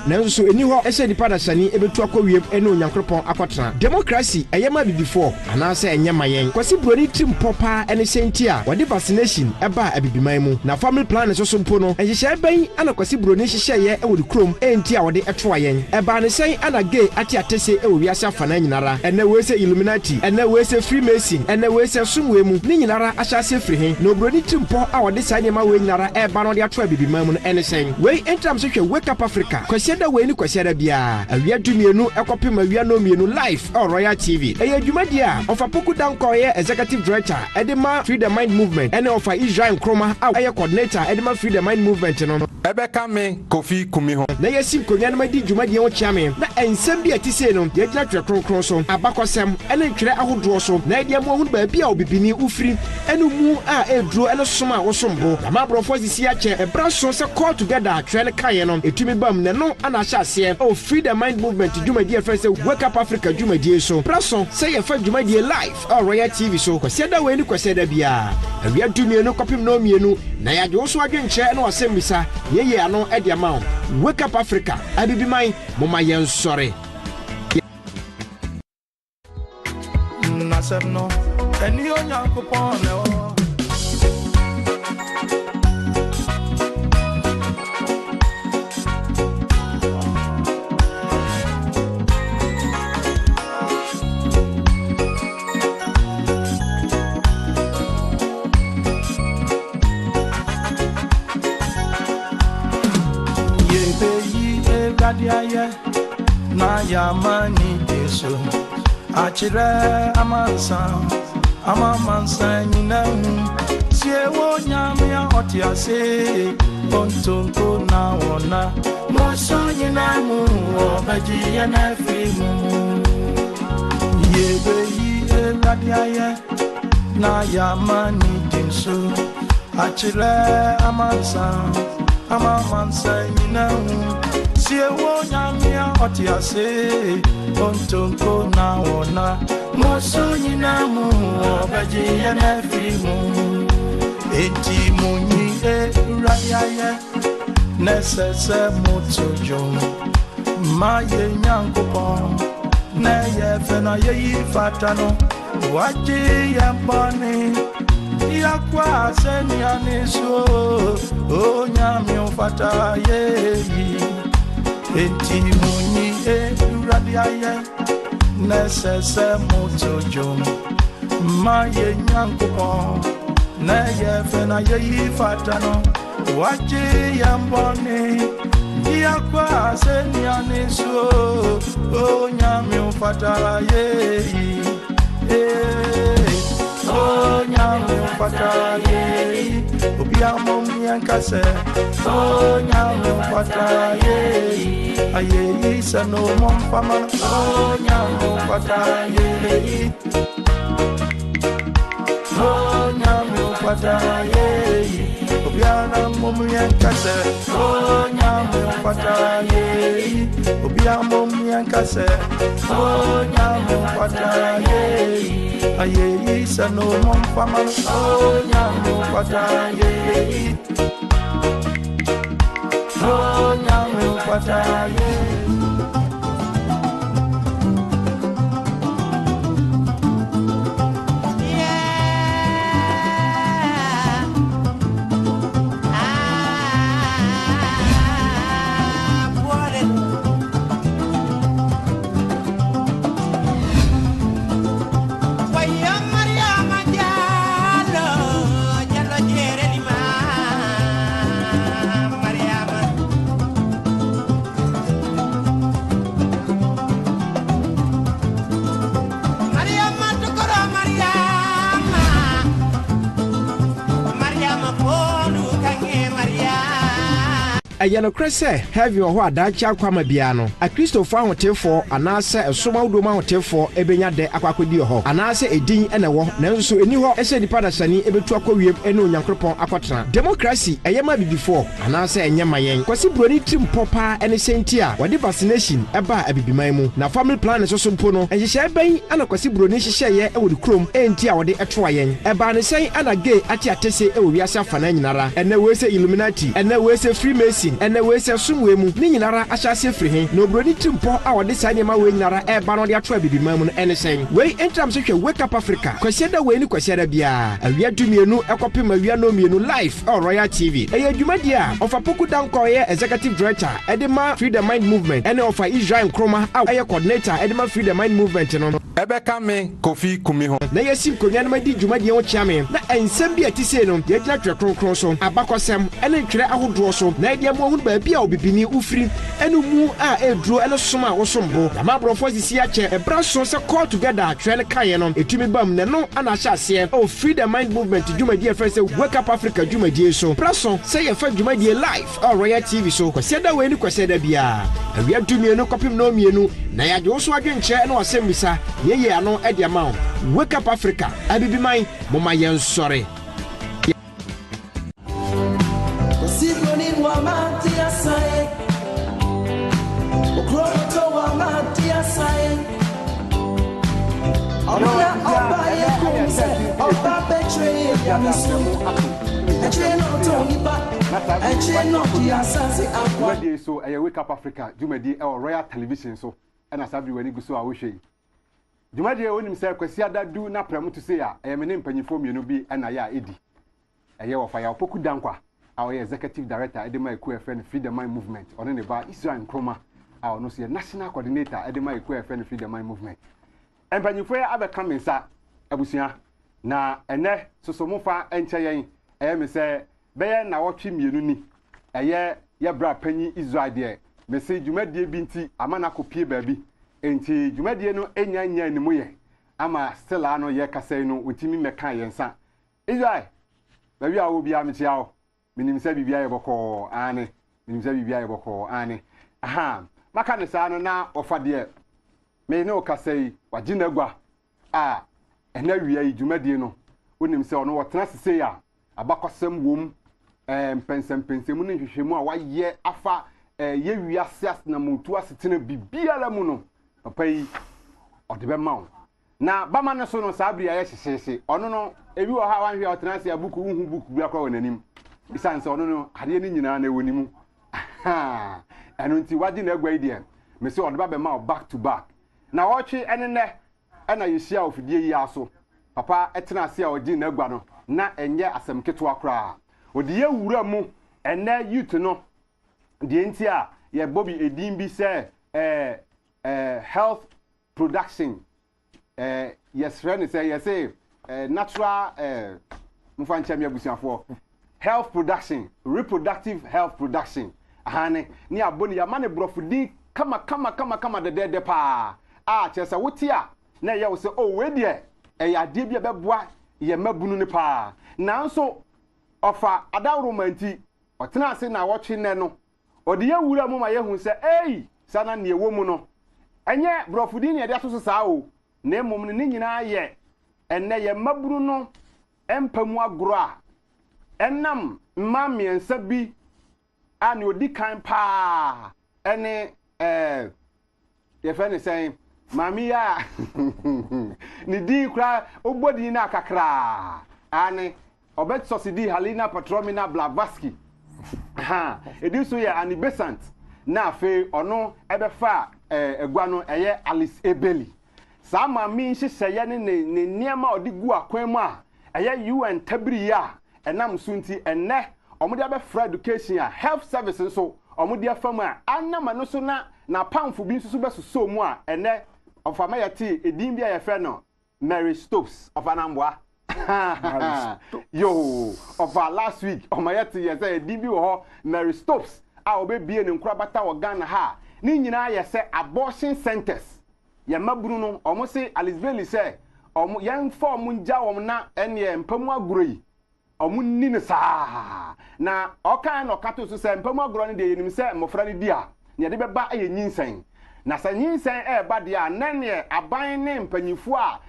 nanso so eni ho ehye nipa da sani ebetu akowiem ene onyankropon akotena democracy eyema bibifo anase enyema yen kwasi broni trim popa ene senti a wode vaccination eba abibiman mu na family plan so mpo no ehye ban ana kwasi broni hye ye e wodi krom enti a wode etoa yen eba ne sen ana gay ati atese e wo wiase afana nyinara ene we se Illuminati ene we se Freemason ene we se sumwe mu ni nyinara ahyase firi he no broni trim po a wode sa nyema we nyinara eba no de atoa abibiman mu no ene sen we entram so hwe wake up Africa kwasiada we ni kwasiada bia awia dumienu ekopem awia no mienu live on Royal TV eye dwumadi a ofa poku danko ye executive director edema Freedom Mind Movement ene ofa Israel Nkroma a eye coordinator edema Freedom Mind Movement no ebeka me Kofi Kumi ho na yesim konwa na madi dwumadi e wo chiame na ensem bia tise no ye gina twe kronkron so abakosem ene ntwere ahodo so na ede mo hunu ba bia obibini ufiri ene mu a eduro ene soma wo sombo na mabrofo sisi ache ebra so se call together twele kaye no etumi bam ne no ana hyase o Freedom Mind Movement dwumadi e fese Wake Up Africa dwumadi so praso se ye fa dwumadi live on Royal TV so kwasiada we ni kwasiada bia awia dumienu kopim no mienu na ya jo so adwenche na wasembisa yeye ano e de ma Wake Up Africa abibiman moma yen sore nasebno eni onyankopon le o Gadiaye na yamani deso achire amamansa nyinahu siewo nyamia otiase ontonko na wona moso nyinamu obaji na fimu yebe gadiaye na yamani deso achire amamansa nyinahu siewo nyamia otiase ontonko na wona moso nyinamu obaji na fimu enti munyi rayaye nesese motojo maye nyankopon na ye fena ye fatano waji yambani yakwa senya niso o nyamio fataye enti munyi radiaye nesese motojo maye nyankopon na ye fena ye fatano waji yamboni yakwa senya niso o nyamio fataye o nyamio fataye obiamo miankase o nyamio fataye aye isa no momfama o nyamio fataye o nyamio fataye obiana momiankase o nyamio fataye obiamo miankase o nyamio fataye aye isa no momfama o nyamio fataye o nyamio fataye ayano krese heavy ho adachi akwama bia no a Christopher ahotefo anase esoma udoma ahotefo ebenya de akwakodi ho anase edin ene wo nanso eni ho ehye nipa da sani ebetu akwawiem ene onyankropon akotena democracy eyema bibifo anase enyema yen kwasi broni trim popa ene senti a wode vaccination eba abibiman mu na family plan so mpo no ehye ban ana kwasi broni hye ye e wodi krom enti a wode etoa yen eba ne sen ana gay ati atese e wo wiase afana nyinara ene we se Illuminati ene we se Freemason ene we se sumwe mu ni nyinara ahyase firi he na obroni timpo a wode sa nyema we nyinara e ba no de ato abibiman mu no ene sen we entram se hwe Wake Up Africa kwasiada we ni kwasiada bia awia dumienu ekopem awia no mienu live on Royal TV e adwumadi a ofa poku danko ye executive director edema Free the Mind movement ene ofa Israel Nkrumah a ye coordinator edema Free the Mind movement no Ebeka me Kofi Kumiho na yesim konya na madi dwumadi ho chiame na ensem bia tise no ye gina twekronkron so abakosem ene ntwere ahodo so na dia mo hu ba bia obibini ufiri enu mu a eduro ene soma wo sombo na mabrofo sisi ache ebra so se call together twele kaye no etumi bam ne no ana hyase o Free the Mind movement dwumadi afa se Wake Up Africa dwumadi so praso se ye fa dwumadi live on Royal TV so kwasiada we ni kwasiada bia awia dumienu kopim no mienu na ya de wo so adwenche na wasemmisa ye ano e dia ma Wake Up Africa abibi man moma yen sore so Wake Up Africa Jumadi Royal Television so and asabi wani guso a wo hwe Jumadi wonim say kwasiada du na pramu to say a me ne mpanyifo mienu bi na ya edi wo fa ya opoku dankwa a executive director edema eku friend Free the Mind movement ono ne ba Israel Nkrumah a ono so national coordinator edema eku friend Free the Mind movement mpanyifo abeka mensa abusua na ene sosomofa encheyen me say be na wotwe mienu ni ye bra panyi Israel de me say Jumadi bi nti amana kopie baabi enti Jumadi no enya ni moye ama still ano ye kasai no wotimi meka yensa Israel baabi a wo bia me tia wo minim say bibia ye boko ane minim say bibia ye boko ane aha maka ne sa no na ofa de me ne o kasai waginagwa a ena wia Jumadi no wonim say ono wotena sese ya abakosem wom pensem ne hwehwemu a waye afa ye wiase na mutu asetena bibia mu no papa yi odebe mawo na bama ne so no sabri aye hyehye ono no ebi wo ha wanhwe otena se abuku hu buku bia kwa wonanim isanse ono no ade ne nyina na wonimu eno nti wadi na agwa ide me se odeba be mawo back to back na wochi enene na yehia ofidie yi aso papa etena se a odi na agwa no na enye asem keto akra odi ye wura mu ene youth no de nti a ye bobi edin bi se health production yes friend say yes natural mfancham ya busiafo health production reproductive health production ahane ni aboni ya mane brofudi kama de pa chesa wotia na ye wo se we de ya de bia beboa ye mabunu ni pa nanso ofa adawromanti otena ase na wochi ne no odi ya wura mu ma ye hu se sana ne ewo mu no enye brofudi ne de aso saa o na emom ne nyina ye enne ye maburu no empamu agro a enam mamiensa bi ani odi kan pa ene ye fe ne sen mami ya ni di kra ogbodi na kakra ani obet sosidi Halina Patromina Blavatsky ediso ye anibesant na fe ono ebefa egwa no eye Alice Ebeli sa ma mi nhyehyeye ne niema odigu akwan mu a eye UN tabri ya enam sunti enne omode abefra education a health services so omode afam a anama no so na pamfo bi nsusu besoso mu a enne ofama yati edin bia ye fe no Mary Stopes of Anambra yo of last week omayati ye say edin bi wo ho Mary Stopes a obebie ne nkura bata wo Ghana ha ni nyina ye say abortion centers ye maburu no omo say Alice Bailey say omo yan form nja wo na ene mpamu aguro yi omo ni ne saa na okan no kato so say mpamu aguro ne de yenim say mofra ne dia ne de beba aye nyinsen na sa nyinsen ba de a nane aban ne mpanyifo a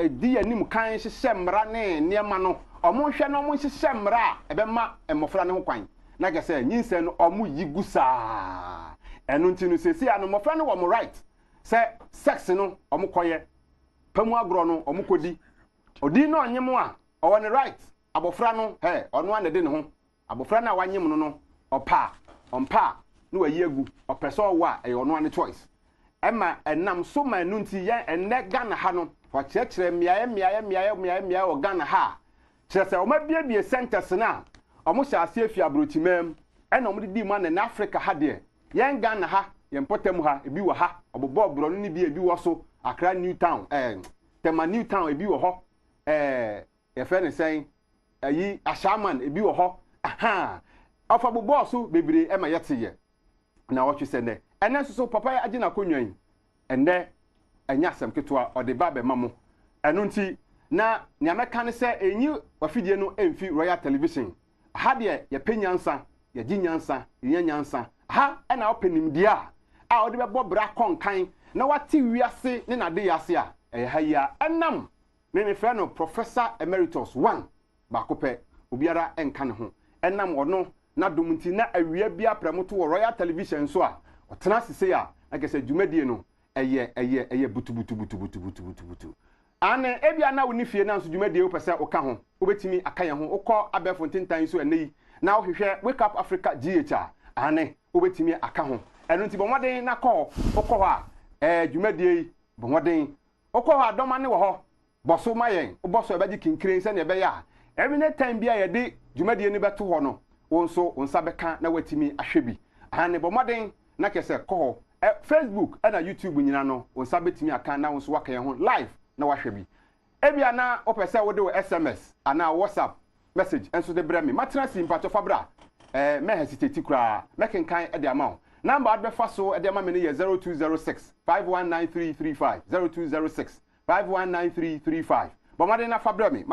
di anim kan hyehyɛ mmara ne niema no omo hwɛ no omo hyehyɛ mmara ebema mofra ne ho kwan na ga say nyinsen no omo yigu saa eno nti no sesi ano mofra ne wo mo right say sex no omo koye pamu agro no omo kodi odi no onyem a owo ne right abofra no ono ane de ne ho abofra na wanyem no opa ompa no wayiegu opeso wa e ono ane choice ema enam so ma nu nti ye enne Ghana ha no for chekere miaye o Ghana ha chese o ma biebie centers na omo sha ase afi abrochimam ena omo di ma na Africa ha de ye Ghana ha ye mpotam ha ebi wo ha obobo bro no ni bi ebi wo so Accra New Town Tema New Town ebi wo ho ye fe ne sen ayi Ashaman ebi wo ho aha afa bobo so bebre ema yete ye na wo twese ne ene so papa ya agina konwan ene enya asem ketwa ode ba be mamo eno nti na nya meka ne se enyi wafidie no emfi Royal Television ha de ye penyansa ye ginyansa ye nyansa ha ena openim dia a ode be bobra konkan na wati wiase ne na de yase a ha ya enam me fe no Professor Emeritus 1 ba kope obiara enka ne ho enam ono na domunti na awia bia pramoto wo Royal Television so a otena sese ya like say dwumadie no eye butu ane ebia na woni fie na nso dwumadie wo pese wo ka ho obetimi aka ye ho ukọ abefo ntintan so enei na wo hwehwe Wake Up Africa GH ane obetimi aka ho eno nti bomwaden na ukọ ho a dwumadie bomwaden ukọ ho adoma ne wo ho boso mayen boso ebaji kinkire se ne ebe ya every time bia ye de dwumadie ne beto ho no wonso onsa beka na watimi ahwebi ane bomwaden na kese ko Facebook and YouTube nyina no onsa betimi aka na wonso waka ye ho live na wahwebi ebia na opese wo de SMS ana WhatsApp message enso de bremi matena simpacho fabra me hesitate kura mekenkan e de amount number adbe fa so e de ama me ne 0206 519335 0206 519335 bomade na fabra me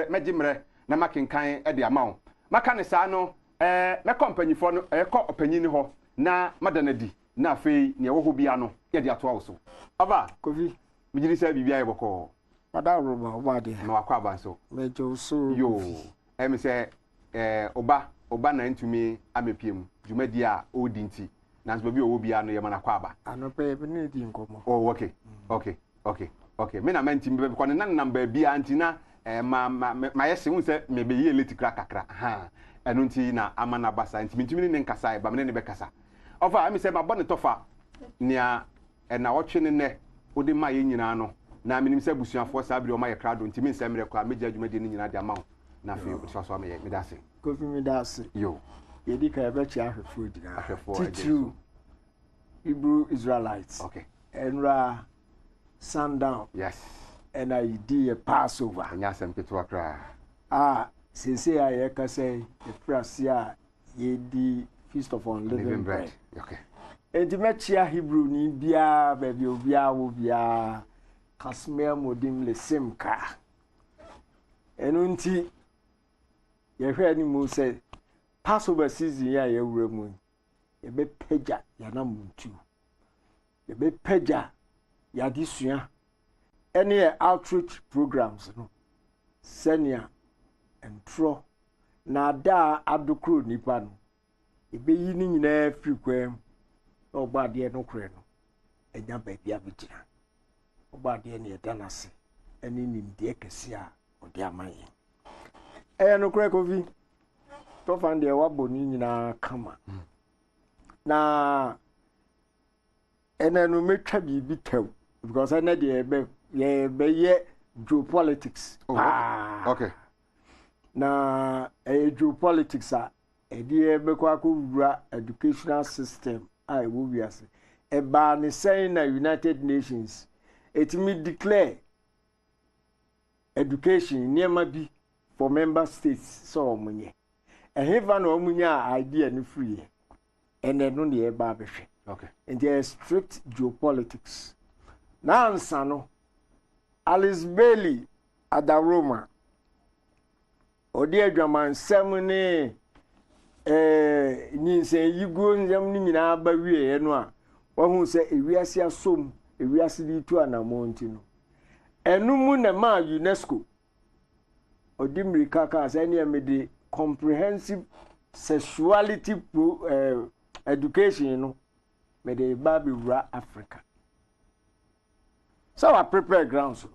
magimre na makenkan e de amount maka ne sa no me company fo no ko opanyini ho na madanadi na afei ne wo ho bia no ye de ato awo aba Kofi mijiri sa bibia ye boko pada roba obade na wakwa abanso mejo so yo em se oba na ntumi amepiem dwumadi a odinti na nso bi owo bia no ye mana kwa aba anope be ne di nkomo oh okay me na mantimi be ko ne nan number bia antina ma yesi hu se me be ye letikra kakra ha eno nti na amana basa ntimi ntimi ne nkasa ba me ne be kasa ofa am se ma bone tofa nia na wotwe ne odi ma ye nyina no na minim se busuafo sa bire o ma ye krado ntimi nsemre kwa meja dwumadi ne nyina de amawo na fe o so me ye medase Kofi medase yo yedi ka ebe chi ahwefo dina ahwefo true Hebrew Israelites okay enra sundown yes and I did a Passover anya sem ketu akra sese a ye ka say the prasia ye di feast of unleavened bread okay enti mechia Hebrew ni bia ba bi obia wo bia kasmea modim le simka enunti ye hwe ni mu say Passover season ya ye wura mu ye be peja ya na muntu ye be peja ya disua any outreach programs no senior entro na da adokro nipa no ebe yi ni nyina free kwam ogba de no kure no enya ba bia bitina ogba de ne edanase eni nimde kese a odi amaye no kure Kofi to fan de wabo ni nyina kama na enanu metwa bibi taw because ene de be geopolitics okay na geopolitics a edi be kwa ko wura educational system I will be as a ban saying na United Nations it me declare education near be for member states so munye eheva na omunya idea ni free and then no the eba be okay and there is strict geopolitics na ansa no Alice Bailey Adaroma odi adwaman sem ne nyinsen yigo nyam ni nyina ba wie no a wahu se ewiase asom ewiase di tu anamonti no enumu na ma UNESCO odi mrika ka se ne amede comprehensive sexuality education no me de ba be wura Africa so I prepare grounds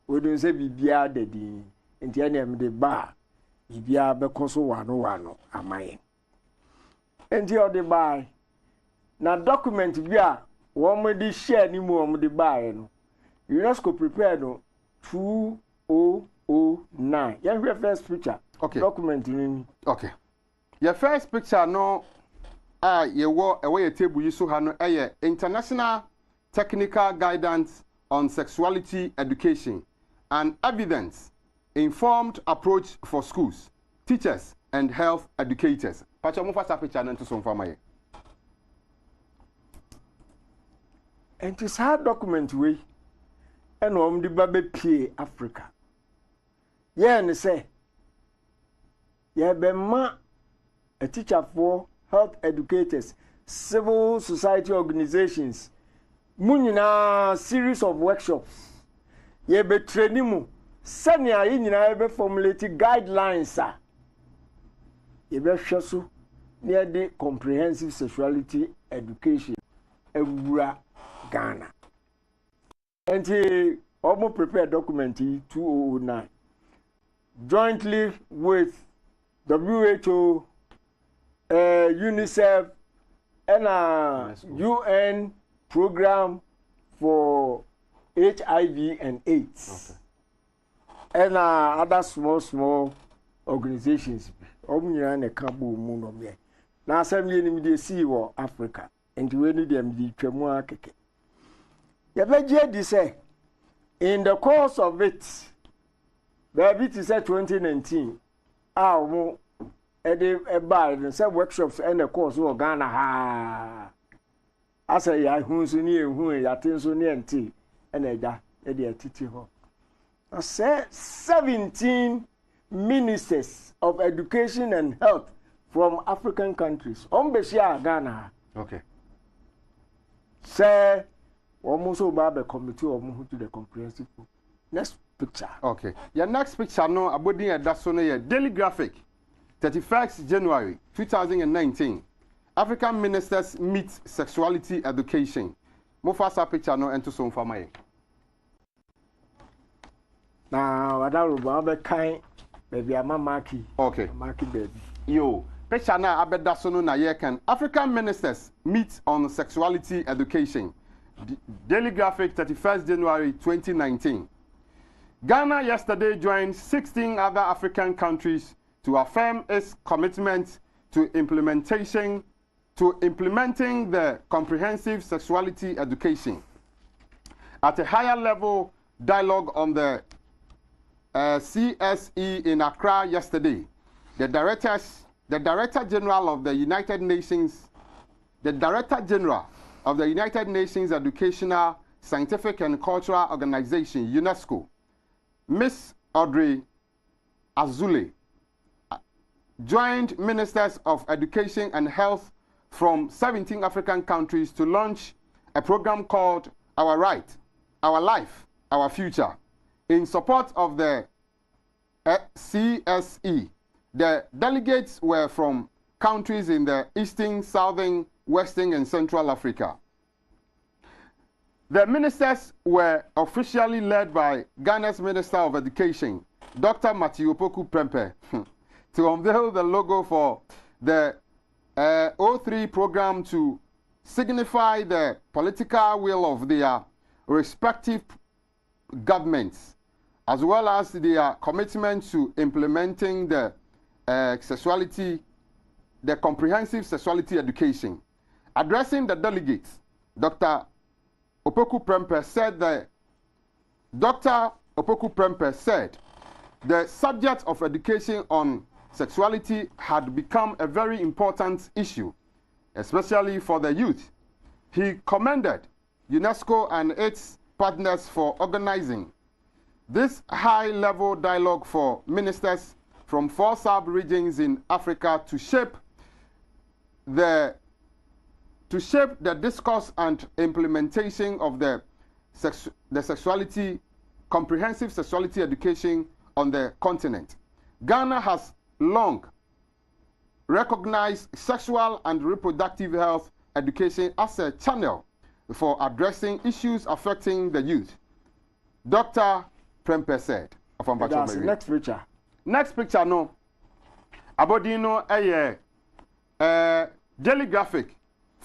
we don't say bibia dedi enti ene amede ba bibia be koso wano amaye enti odi buy na document bi a wọ́n dey share ni mu wọ́n dey buy no UNESCO prepared no 2009 your first picture okay document ni okay your first picture no yewo ye table yi so ha no International Technical Guidance on Sexuality Education and Evidence Informed Approach for Schools, Teachers and Health Educators. Pacha mo first picture na nto so mfa maye. And this hard document we and the baby pay Africa. Yeah, and say, yeah, be ma a teacher for health educators, civil society organizations, munina series of workshops. Yeah, be training mu. Sanya yina be formulate guidelines. Yeah, be shasu near the comprehensive sexuality education. Ewura Ghana. And he almost prepared document 2009 jointly with WHO, UNICEF, and a UN program for HIV and AIDS. Okay. And other small organizations. Now, some years see Africa, and we need them the Tremua. Yabejedi say in the course of it baby to say 2019 mo e buy and say workshops and the course of Ghana ha asa ya hu so ni ehu ya tin so ni enti and eja e de atiti ho say 17 ministers of education and health from African countries on besia Ghana. Okay. Say almost about the committee of to the comprehensive. Next picture. Okay. Your next picture no abodi e daso no ye Daily Graphic 31st January 2019. African ministers meet sexuality education. Mo first picture no ento so mfama ye. Now wadaruba be kan baby amamaki. Okay. Maki baby. Yo, picture na abedaso no na ye kan African ministers meet on sexuality education. Daily Graphic 31st January 2019. Ghana yesterday joined 16 other African countries to affirm its commitment to implementing the comprehensive sexuality education. At a higher level dialogue on the CSE in Accra yesterday, the Director General of the United Nations Educational, Scientific and Cultural Organization, UNESCO, Ms. Audrey Azoulay, joined ministers of education and health from 17 African countries to launch a program called Our Right, Our Life, Our Future, in support of the CSE. The delegates were from countries in the Eastern, Southern, Western, and Central Africa. The ministers were officially led by Ghana's Minister of Education, Dr. Matthew Opoku Prempeh, to unveil the logo for the O3 program to signify the political will of their respective governments, as well as their commitment to implementing the comprehensive sexuality education. Addressing the delegates, Dr. Opoku Prempeh said the subject of education on sexuality had become a very important issue, especially for the youth. He commended UNESCO and its partners for organizing this high-level dialogue for ministers from 4 sub-regions in Africa to shape the discourse and implementation of the comprehensive sexuality education on the continent. Ghana has long recognized sexual and reproductive health education as a channel for addressing issues affecting the youth. Dr. Prempeh said. Next picture. Next picture no. Abodino Daily Graphic,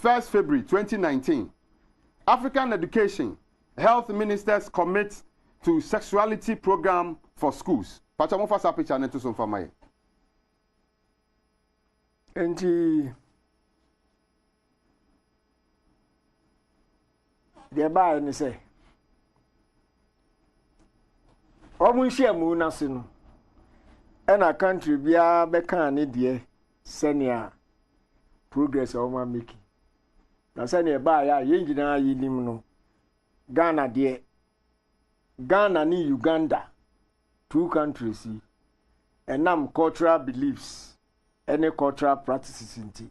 1st February 2019. African Education, Health Ministers commit to Sexuality Program for Schools. Pacha first a picture neto so fama. Enti the buy ni say omu hia mu na se no na country bia be kan ne de senior progress o ma make na senior buy ya yengina yinim no Ghana ni Uganda, 2 countries and cultural beliefs any cultural practices inti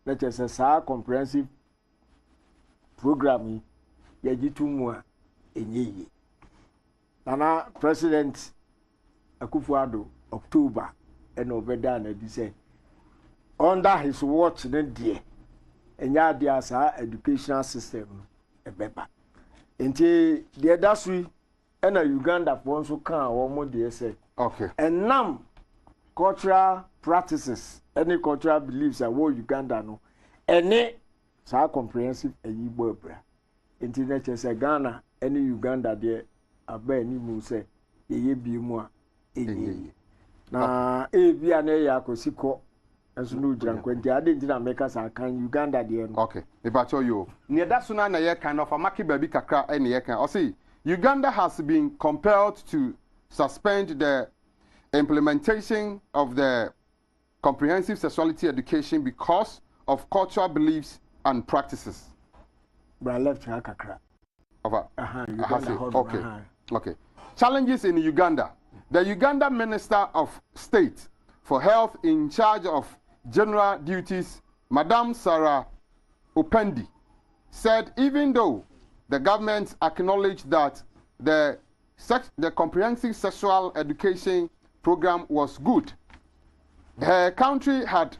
let us say comprehensive program yajitu a enyeye nana president Akufo-Addo October and obeda na di say under his watch ne die enya dia sa educational system ebeba enti the dasui na Uganda for so kan wo mo de say okay and cultural practices any cultural beliefs that wo Uganda no any sa comprehensive ayibo abra enti na say Ghana any Uganda there aba ni mu say ye bi mu a enyi na bia na ya akosiko enso no ujira kwenti ade ndina make sa kan Uganda there no okay e ba cho yo ne da so na ye kind of a market baby kakra ene ye kan o say Uganda has been compelled to suspend the implementation of the comprehensive sexuality education because of cultural beliefs and practices. But left kakra. Over. Okay. Uh-huh. Okay. Challenges in Uganda. The Uganda Minister of State for Health in charge of general duties, Madam Sarah Upendi, said even though the government acknowledged that the comprehensive sexual education program was good, her country had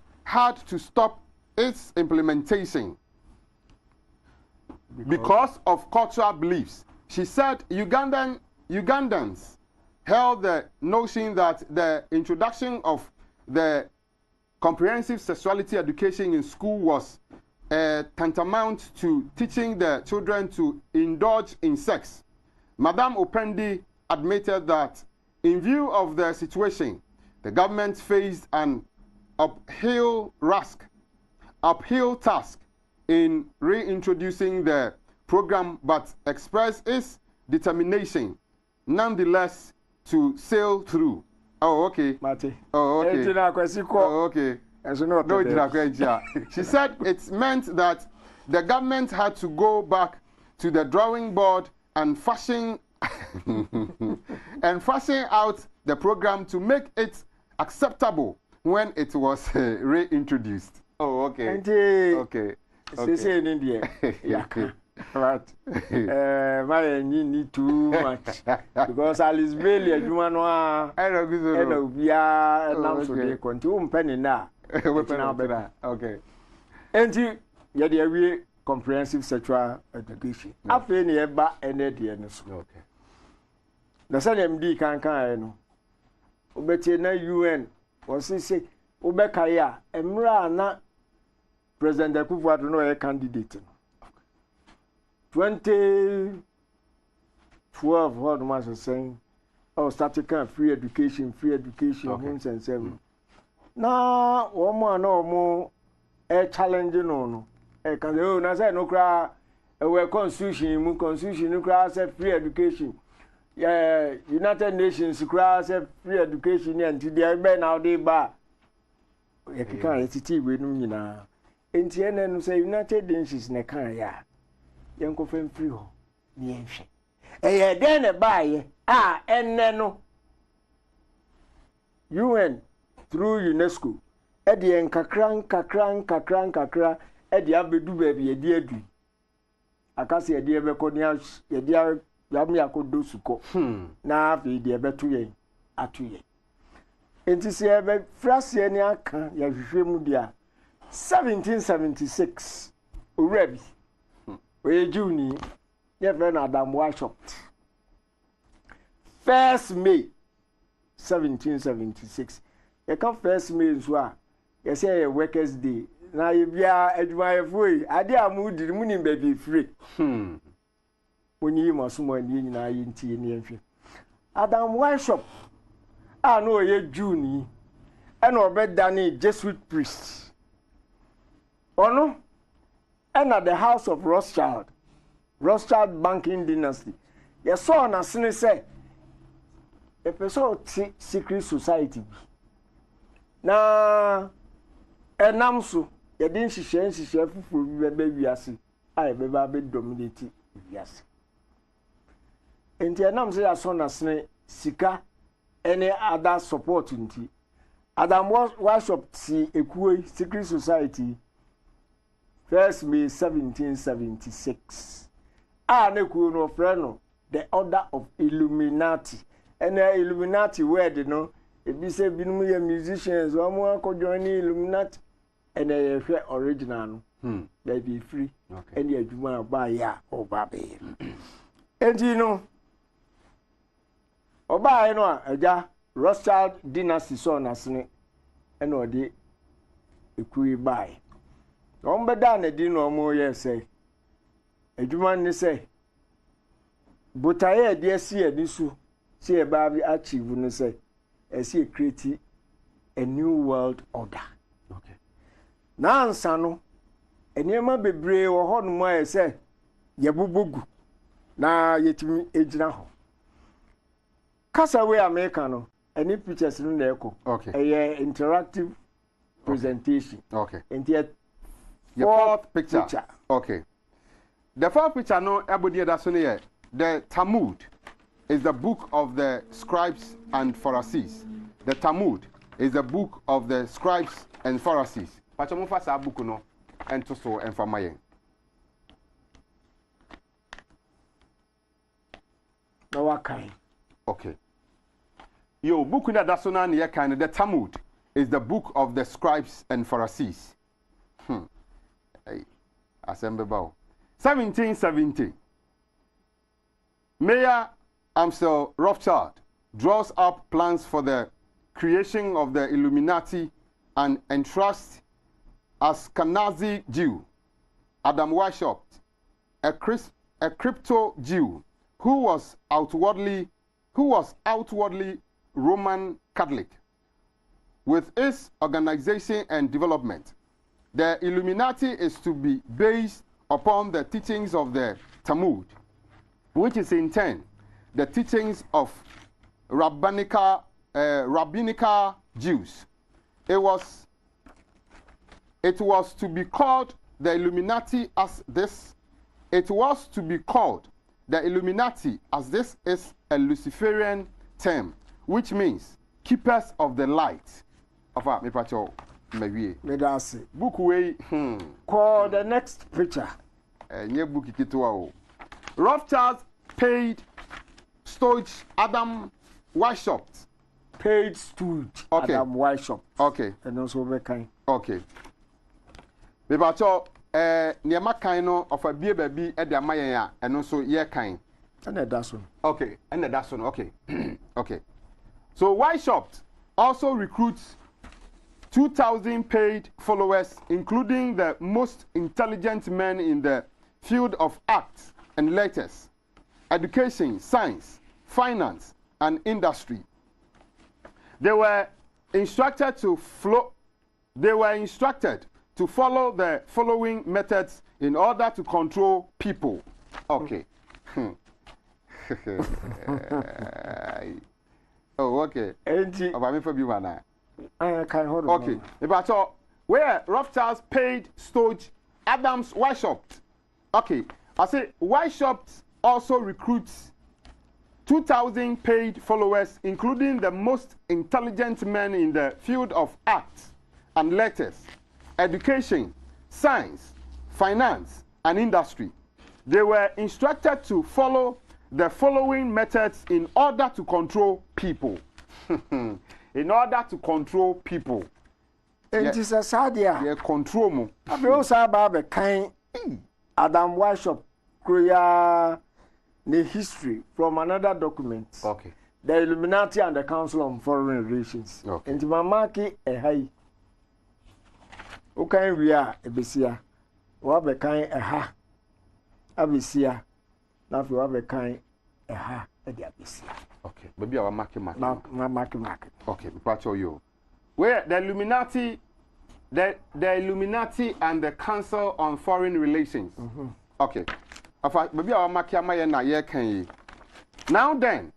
to stop its implementation because of cultural beliefs. She said Ugandans held the notion that the introduction of the comprehensive sexuality education in school was tantamount to teaching the children to indulge in sex. Madame Opendi admitted that in view of the situation, the government faced an uphill task in reintroducing the program, but expressed its determination nonetheless to sail through. Oh, okay. Mate. Oh, okay. Oh, okay. No, she said it meant that the government had to go back to the drawing board and fashion out the program to make it acceptable when it was reintroduced. Oh, okay. Okay. Say in India. Yeah. Right. My need too much because Alice Bailey, you know, I know we are now so they continue penny now. Okay. And you the comprehensive sexual education. After any eba and okay. The same MD can no. Obeti na UN was say obeka ya emra na President Akufo-Addo no candidate. 2012 what was saying starting kind free education homes and seven. Na woman no more challenging no can na say no cry we constitution no cry say free education. Yeah, United Nations cry say free education and today be now dey ba e kika entity we no nyina enti ene no say United Nations na kan ya yenko fem free ho ni enhwe eye den na baaye enne no UN through UNESCO ede nkakra ede abedu ba bi ede adu akase ede ebekoni ede yami akodo suko na afi de ebetu yen atu yen enti se ebe frase ni aka ya hwehwe mu dia 1776 owrabi we Juni ye friend Adam Workshop 1st May 1776 e ka 1st May so a you say workers day na you bia adwumayefo yi ade amudi munim baby free Oni masumo ni nyina yi ntie ni enhwe Adam worship a no ye June e na obedane Jesuit priest ono and the house of Rothschild banking dynasty ye saw na sene say a person secret society na enam so ye din hihye fufu bi be wiase a be ba be dominate wiase enti enam so ya so na sene sika any other support nti Adam worship si ekuwe secret society 1st May 1776 ne kuo no freno the order of Illuminati and Illuminati word no e bi say binum ye musicians o mo akojoin Illuminati and e hwe original no they be free and the adwuma ba ya o ba be enti no oba no a eja Rothschild dynasty so na sene and odi ekui bai ombeda na di no mo ye say adwuma ni say botaye de asi anisu say e ba bi achieve no say e say create a new world order na ansa no enema bebre wo ho no mo ye say ye bobogu na yetimi ejina ho kasa we America no any pictures no na eko a interactive presentation and yet the fourth picture. Okay. The fourth picture no ebodi da so ne the Talmud is the book of the scribes and Pharisees. The Talmud is the book of the scribes and Pharisees. Pacho mo fa sa book no ento so enfama yen. No wakai. Okay. Yo book na da so na ne kan the Talmud is the book of the scribes and Pharisees. Assembly Bow. 1770. Mayor Amstel Rothschild draws up plans for the creation of the Illuminati and entrusts as Ashkenazi Jew Adam worshipped a crypto Jew who was outwardly Roman Catholic. With its organization and development, the Illuminati is to be based upon the teachings of the Talmud, which is in turn the teachings of rabbinical Jews. It was to be called the Illuminati as this. It was to be called the Illuminati as this is a Luciferian term, which means keepers of the light. Of me pacho. Medasi. Book way. Call the next picture. Nye book kitwa. Rothschild paid Stooge Adam worshipped. Paid Stooge Adam worshipped. Okay. And also be kind. Okay. Me pacho niema kind no of a bie baby e de amayen a eno so ye kind. And that's one. Okay. And that's one. Okay. Okay. So worshipped also recruits 2,000 paid followers, including the most intelligent men in the field of arts and letters, education, science, finance, and industry. They were instructed to follow the following methods in order to control people. Okay. Oh, okay. Okay. But where Rothschild paid Stooge Adams worshipped. Okay. I say worshipped also recruits 2,000 paid followers, including the most intelligent men in the field of arts and letters, education, science, finance, and industry. They were instructed to follow the following methods in order to control people. In order to control people. It is a sadia. Yeah, control mo. I feel so about the kind Adam worship Korea the history from another document. Okay. The Illuminati and the Council on Foreign Relations. Okay. And Mamaki a high. Okay, we are a besia. What a kind a ha. A besia. Now we have a kind a ha. Okay, maybe our market. Market. Okay, we show you. Where the Illuminati, the Illuminati and the Council on Foreign Relations. Okay, maybe our market na ye can. Now then,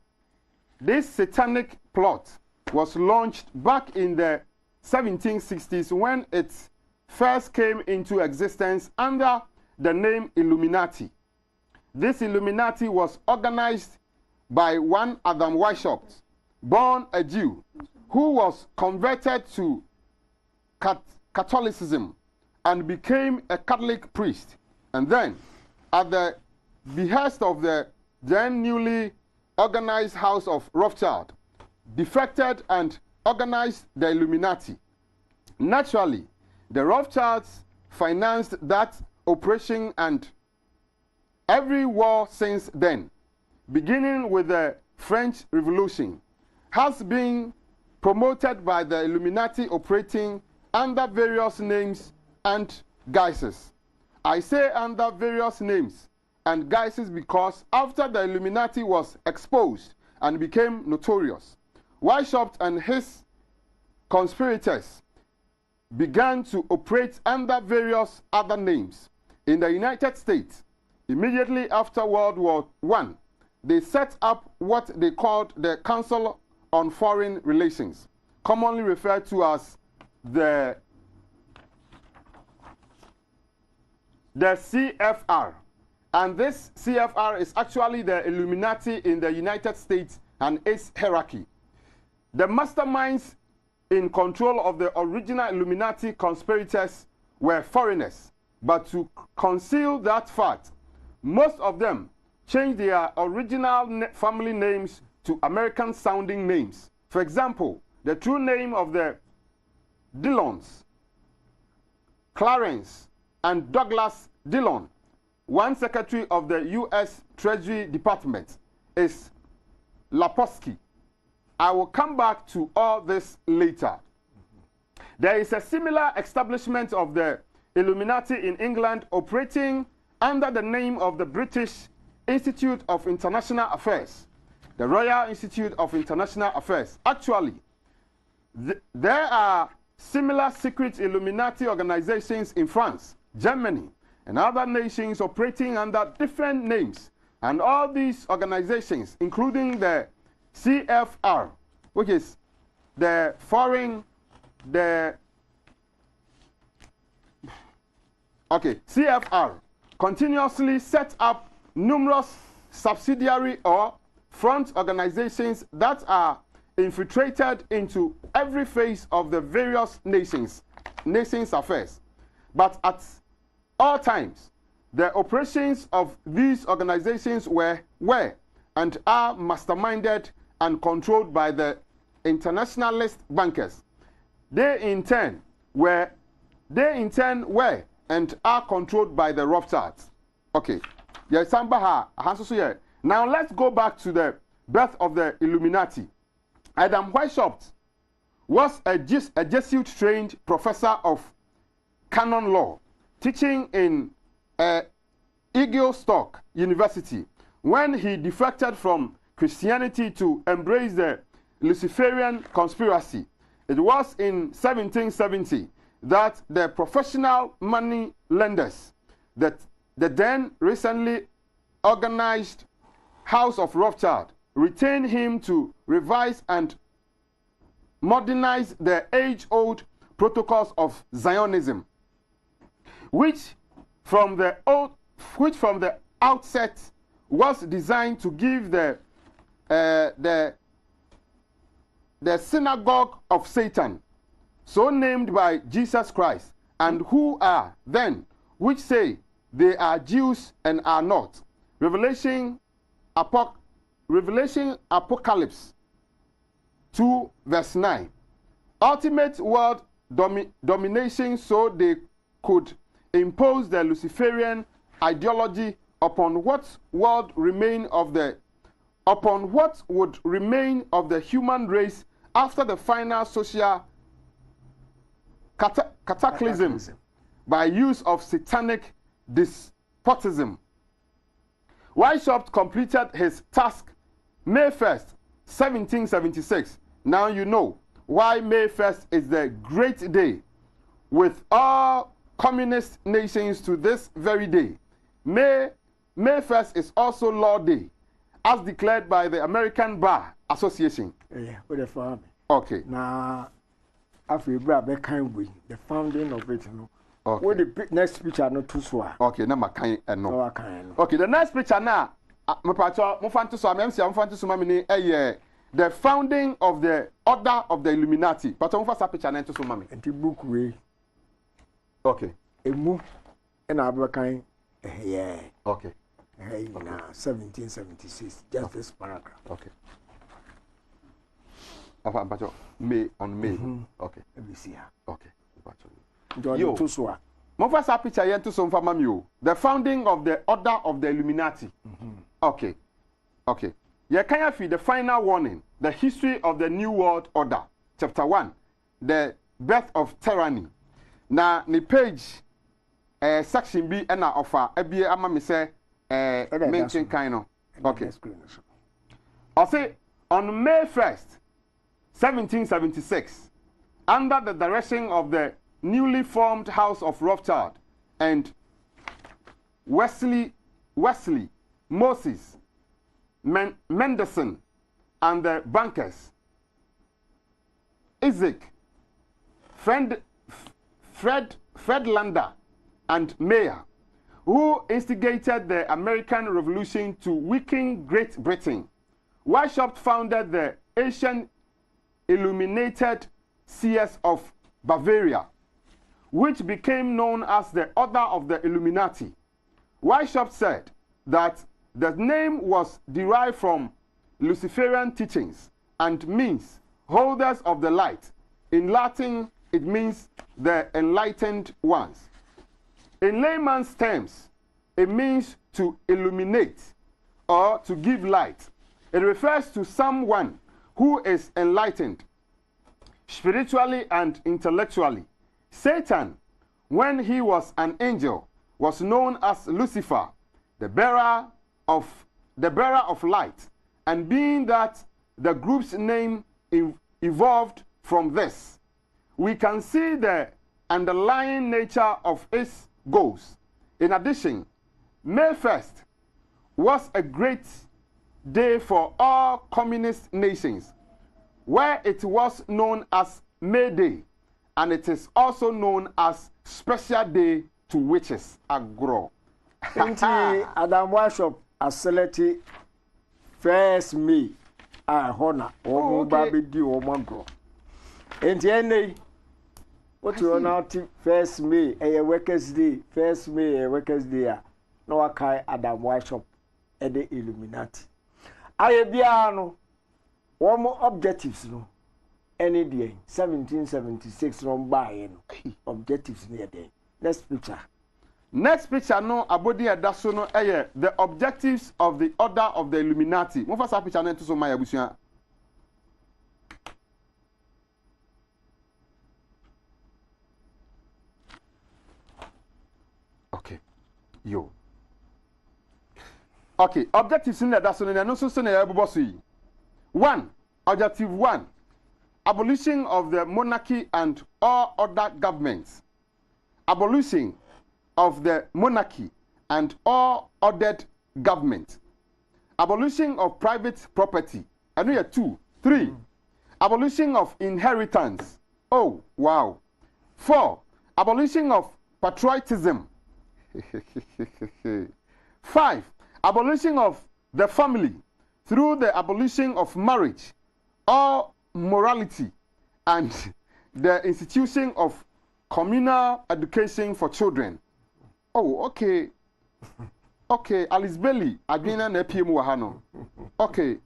this satanic plot was launched back in the 1760s when it first came into existence under the name Illuminati. This Illuminati was organized by one Adam Weishaupt, born a Jew, who was converted to Catholicism and became a Catholic priest. And then, at the behest of the then newly organized House of Rothschild, defected and organized the Illuminati. Naturally, the Rothschilds financed that operation and every war since then, beginning with the French Revolution, has been promoted by the Illuminati operating under various names and guises. I say under various names and guises because after the Illuminati was exposed and became notorious, Weishaupt and his conspirators began to operate under various other names. In the United States, immediately after World War I, they set up what they called the Council on Foreign Relations, commonly referred to as the CFR. And this CFR is actually the Illuminati in the United States and its hierarchy. The masterminds in control of the original Illuminati conspirators were foreigners, but to conceal that fact, most of them changed their original family names to American-sounding names. For example, the true name of the Dillons, Clarence and Douglas Dillon, one secretary of the U.S. Treasury Department, is Laposky. I will come back to all this later. There is a similar establishment of the Illuminati in England operating under the name of the British Institute of International Affairs, the Royal Institute of International Affairs. Actually, there are similar secret Illuminati organizations in France, Germany, and other nations operating under different names. And all these organizations, including the CFR, which is the CFR, continuously set up numerous subsidiary or front organizations that are infiltrated into every phase of the various nations' affairs. But at all times, the operations of these organizations were and are masterminded and controlled by the internationalist bankers. They in turn were and are controlled by the Rothschilds. Okay. Now let's go back to the birth of the Illuminati. Adam Weishaupt was a Jesuit-trained professor of canon law, teaching in Eaglestock University when he defected from Christianity to embrace the Luciferian conspiracy. It was in 1770 that the professional money lenders, the then recently organized House of Rothschild, retained him to revise and modernize the age-old protocols of Zionism, which from the outset was designed to give the synagogue of Satan, so named by Jesus Christ, and who are then, which say they are Jews and are not. Revelation Apocalypse 2 verse 9. Ultimate world domination, so they could impose the Luciferian ideology upon what would remain of the human race after the final social cataclysm by use of satanic despotism. Weishaupt completed his task May 1st, 1776. Now you know why May 1st is the great day with all communist nations to this very day. May 1st is also Law Day, as declared by the American Bar Association. Yeah, with the farm. Okay. Now, after the founding of it, no. Okay. What the next picture not too swa. Okay, now my kind no. No, I can't. Okay, the next picture now. My patrol, my fantasy, so I'm saying fantasy, my the founding of the Order of the Illuminati. But I'm first picture na to so mami. And the book way. Okay. A move and I kind. Yeah. Okay. Hey, now 1776. Just this paragraph. Okay. But May on May. Okay. Let me see. Okay. Yo, to swa. My first picture here to some family. The founding of the Order of the Illuminati. Okay. Okay. You can feel the final warning, the history of the New World Order, chapter 1, the birth of tyranny. Now, the page, section B, and I offer, ama me say, mention kind of. Okay. I'll say, on May 1st, 1776, under the direction of the newly formed House of Rothschild and Wesley, Moses, Mendelssohn, and the bankers, Isaac, Friedlander, and Mayer, who instigated the American Revolution to weaken Great Britain. Weishaupt founded the Asian Illuminated Seers of Bavaria, which became known as the Order of the Illuminati. Weishaupt said that the name was derived from Luciferian teachings and means holders of the light. In Latin, it means the enlightened ones. In layman's terms, it means to illuminate or to give light. It refers to someone who is enlightened spiritually and intellectually. Satan, when he was an angel, was known as Lucifer, the bearer of light, and being that the group's name evolved from this, we can see the underlying nature of its goals. In addition, May 1st was a great day for all communist nations, where it was known as May Day, and it is also known as Special Day to Witches. Agro. Inti Adam Weishaupt accelerated 1st May. Honor or baby do or mangro. Inti any what you are now 1st May a workers' day, 1st May a workers' day. No akai Adam Weishaupt at the Illuminati. I biano one more objectives no any day 1776 no buying objectives near day. Next picture. Next picture no abodi adaso no the objectives of the Order of the Illuminati. Mo first picture na to so my abusia. Okay. Yo. Okay, objectives in the adaso no so na yabubo so yi. 1. Objective 1. Abolition of the monarchy and all other governments. Abolition of the monarchy and all ordered government. Abolition of private property. And we are 2. 3. Abolition of inheritance. Oh, wow. 4. Abolition of patriotism. 5. Abolition of the family through the abolition of marriage, all morality, and the institution of communal education for children. Oh, okay. Okay, Alice Bailey, Adwina na PM wahano. Okay.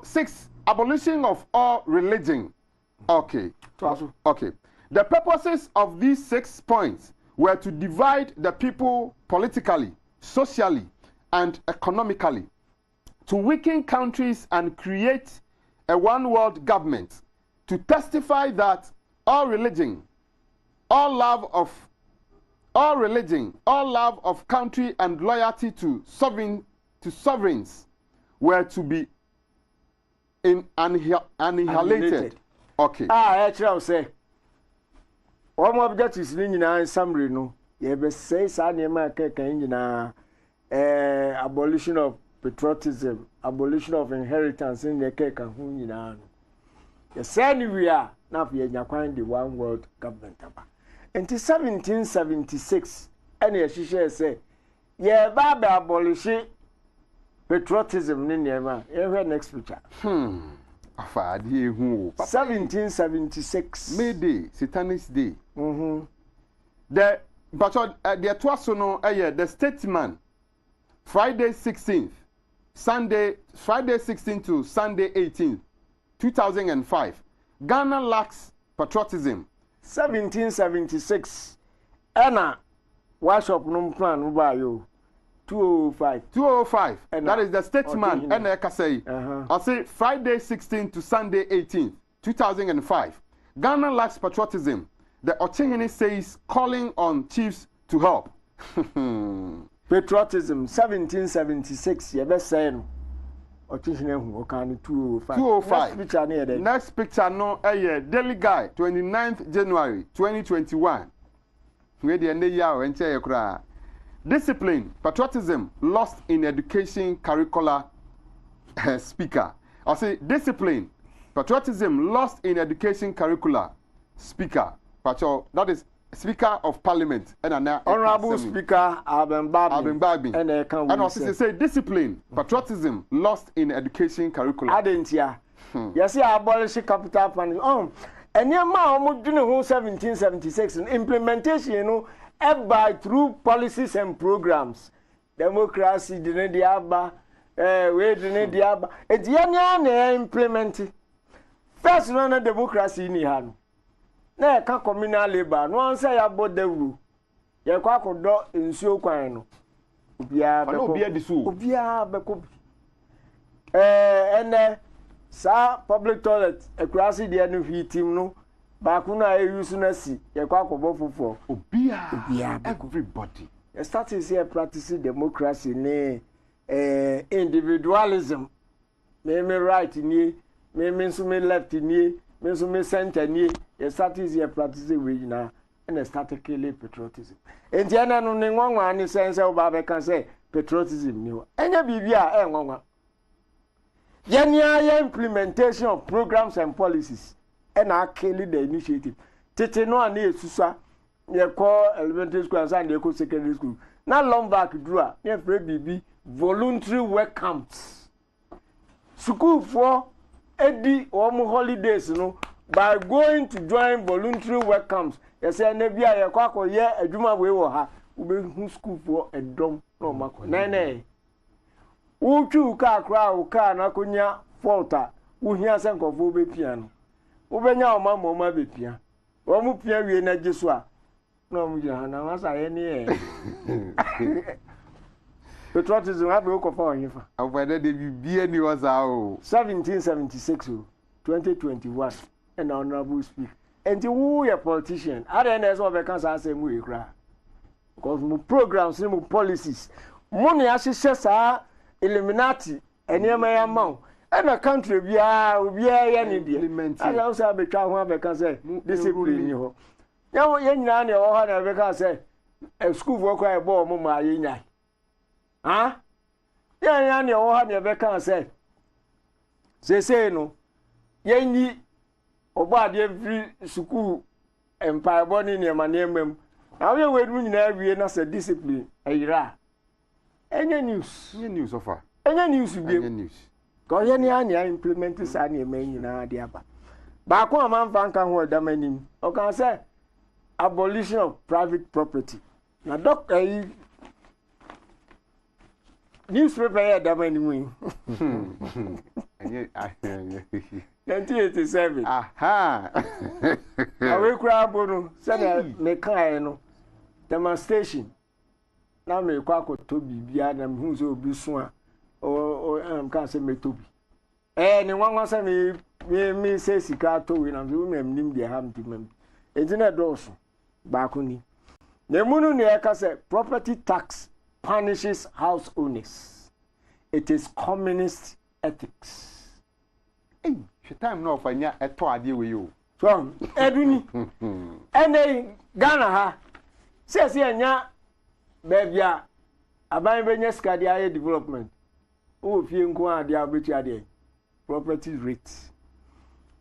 6. Abolition of all religion. Okay. Okay. The purposes of these 6 points were to divide the people politically, socially, and economically, to weaken countries and create a one-world government, to testify that all religion all religion, all love of country and loyalty to sovereigns were to be annihilated. Okay. Actually, say one objectives in summary no. You be say sa niyama keka abolition of patriotism, abolition of inheritance in the keka hu nyina no. You say we are now we nyakwan the one world government aba. Until 1776 and ye say ye ba abolish patriotism ni niyama. You next picture. 1776 May Day, Satanist Day. The the Statesman, Friday 16th, Friday 16th to Sunday 18th, 2005. Ghana lacks patriotism. 1776. Anna, workshop no plan ubayo. 205. 205. That is the Statesman. And I can say, I say Friday 16th to Sunday 18th, 2005. Ghana lacks patriotism. The Ochehene says calling on chiefs to help. Patriotism 1776. You best say no. Ochehene hu okani 205. 205. Next picture near there. Next picture no Daily Guide 29th January 2021. We the end year enche yekra. Discipline, patriotism lost in education curricula. Speaker. I say discipline, patriotism lost in education curricula. Speaker. That is Speaker of Parliament. Honorable Speaker Abin Babi. And also say discipline, patriotism lost in education curriculum. I didn't hear. Yes, I abolish capital punishment. And your mom doing 1776 implementation, you know, by through policies and programs. Democracy didn't the abba, we didn't the abba. It's yana implemented. First one democracy in hand. Na ka communal labor no answer ya bodawu ye kwa kodo nsuo kwan no obia be ko obia be ko ene sa public toilet akurasi de no hitim no ba ku na use na si ye kwa kobo fofo obia everybody you start to see practicing democracy ne individualism me right ni me so me left ni me so me center ni you start to practice we na and start killing patriotism enti ana no ne nwanwa ni sense oba be kan say patriotism ni ho enya bibia nwanwa ya implementation of programs and policies and killing the initiative tete no ana esusa ye call elementary school and they call secondary school na long back dura ye free bibi voluntary work camps school for edi omo holidays no by going to join voluntary work camps. You say na bia ye kwa ko ye adwuma we wo ha ube hu school for edom no mako nene uchu ka akra u ka na konya faulta uhia senkofo be pia no ubenya oma be pia wo mu pia wie na jesu a no mu jira na masa ye ni e patriotism ha be ko fa onyifa awada de bibia ni waza o 1776 2021 and honorable speak and who a politician RNS of a cancer say mu ekra because mu programs mu policies money asese sa Illuminati enema ya maw and a country bia ya ni dia and also be twa ho abeka say discipline ni ho yawo ye nyina na wo ha na abeka say school for kwa e bo mo ma ye nya ha ya na wo ha na abeka say no ye nyi oba de free school empire boni ni ma na emem na we wedu nyina awie na say discipline ayira enye news ofa enye news bi ko ye ni anya implement sa na eme nyina ade aba ba ko amanfa nka ho adamanim o kan say abolition of private property na newspaper ya adamanim 1987 aha awe kura bono say me kan no demonstration na me kwa ko to bibia na me hu so obi so a o kan say me to bi ni nwanwa say me say sika to we na me nim de ham di mem ejina do so Bakuni. Nemunu ne say property tax punishes house owners. It is communist ethics. Hey, time no for nya eto ade we you. So, eduni. Ene Ghana ha. Say nya baby a aban benya skadi aye development. O fie nko ade abeti ade. Property rates.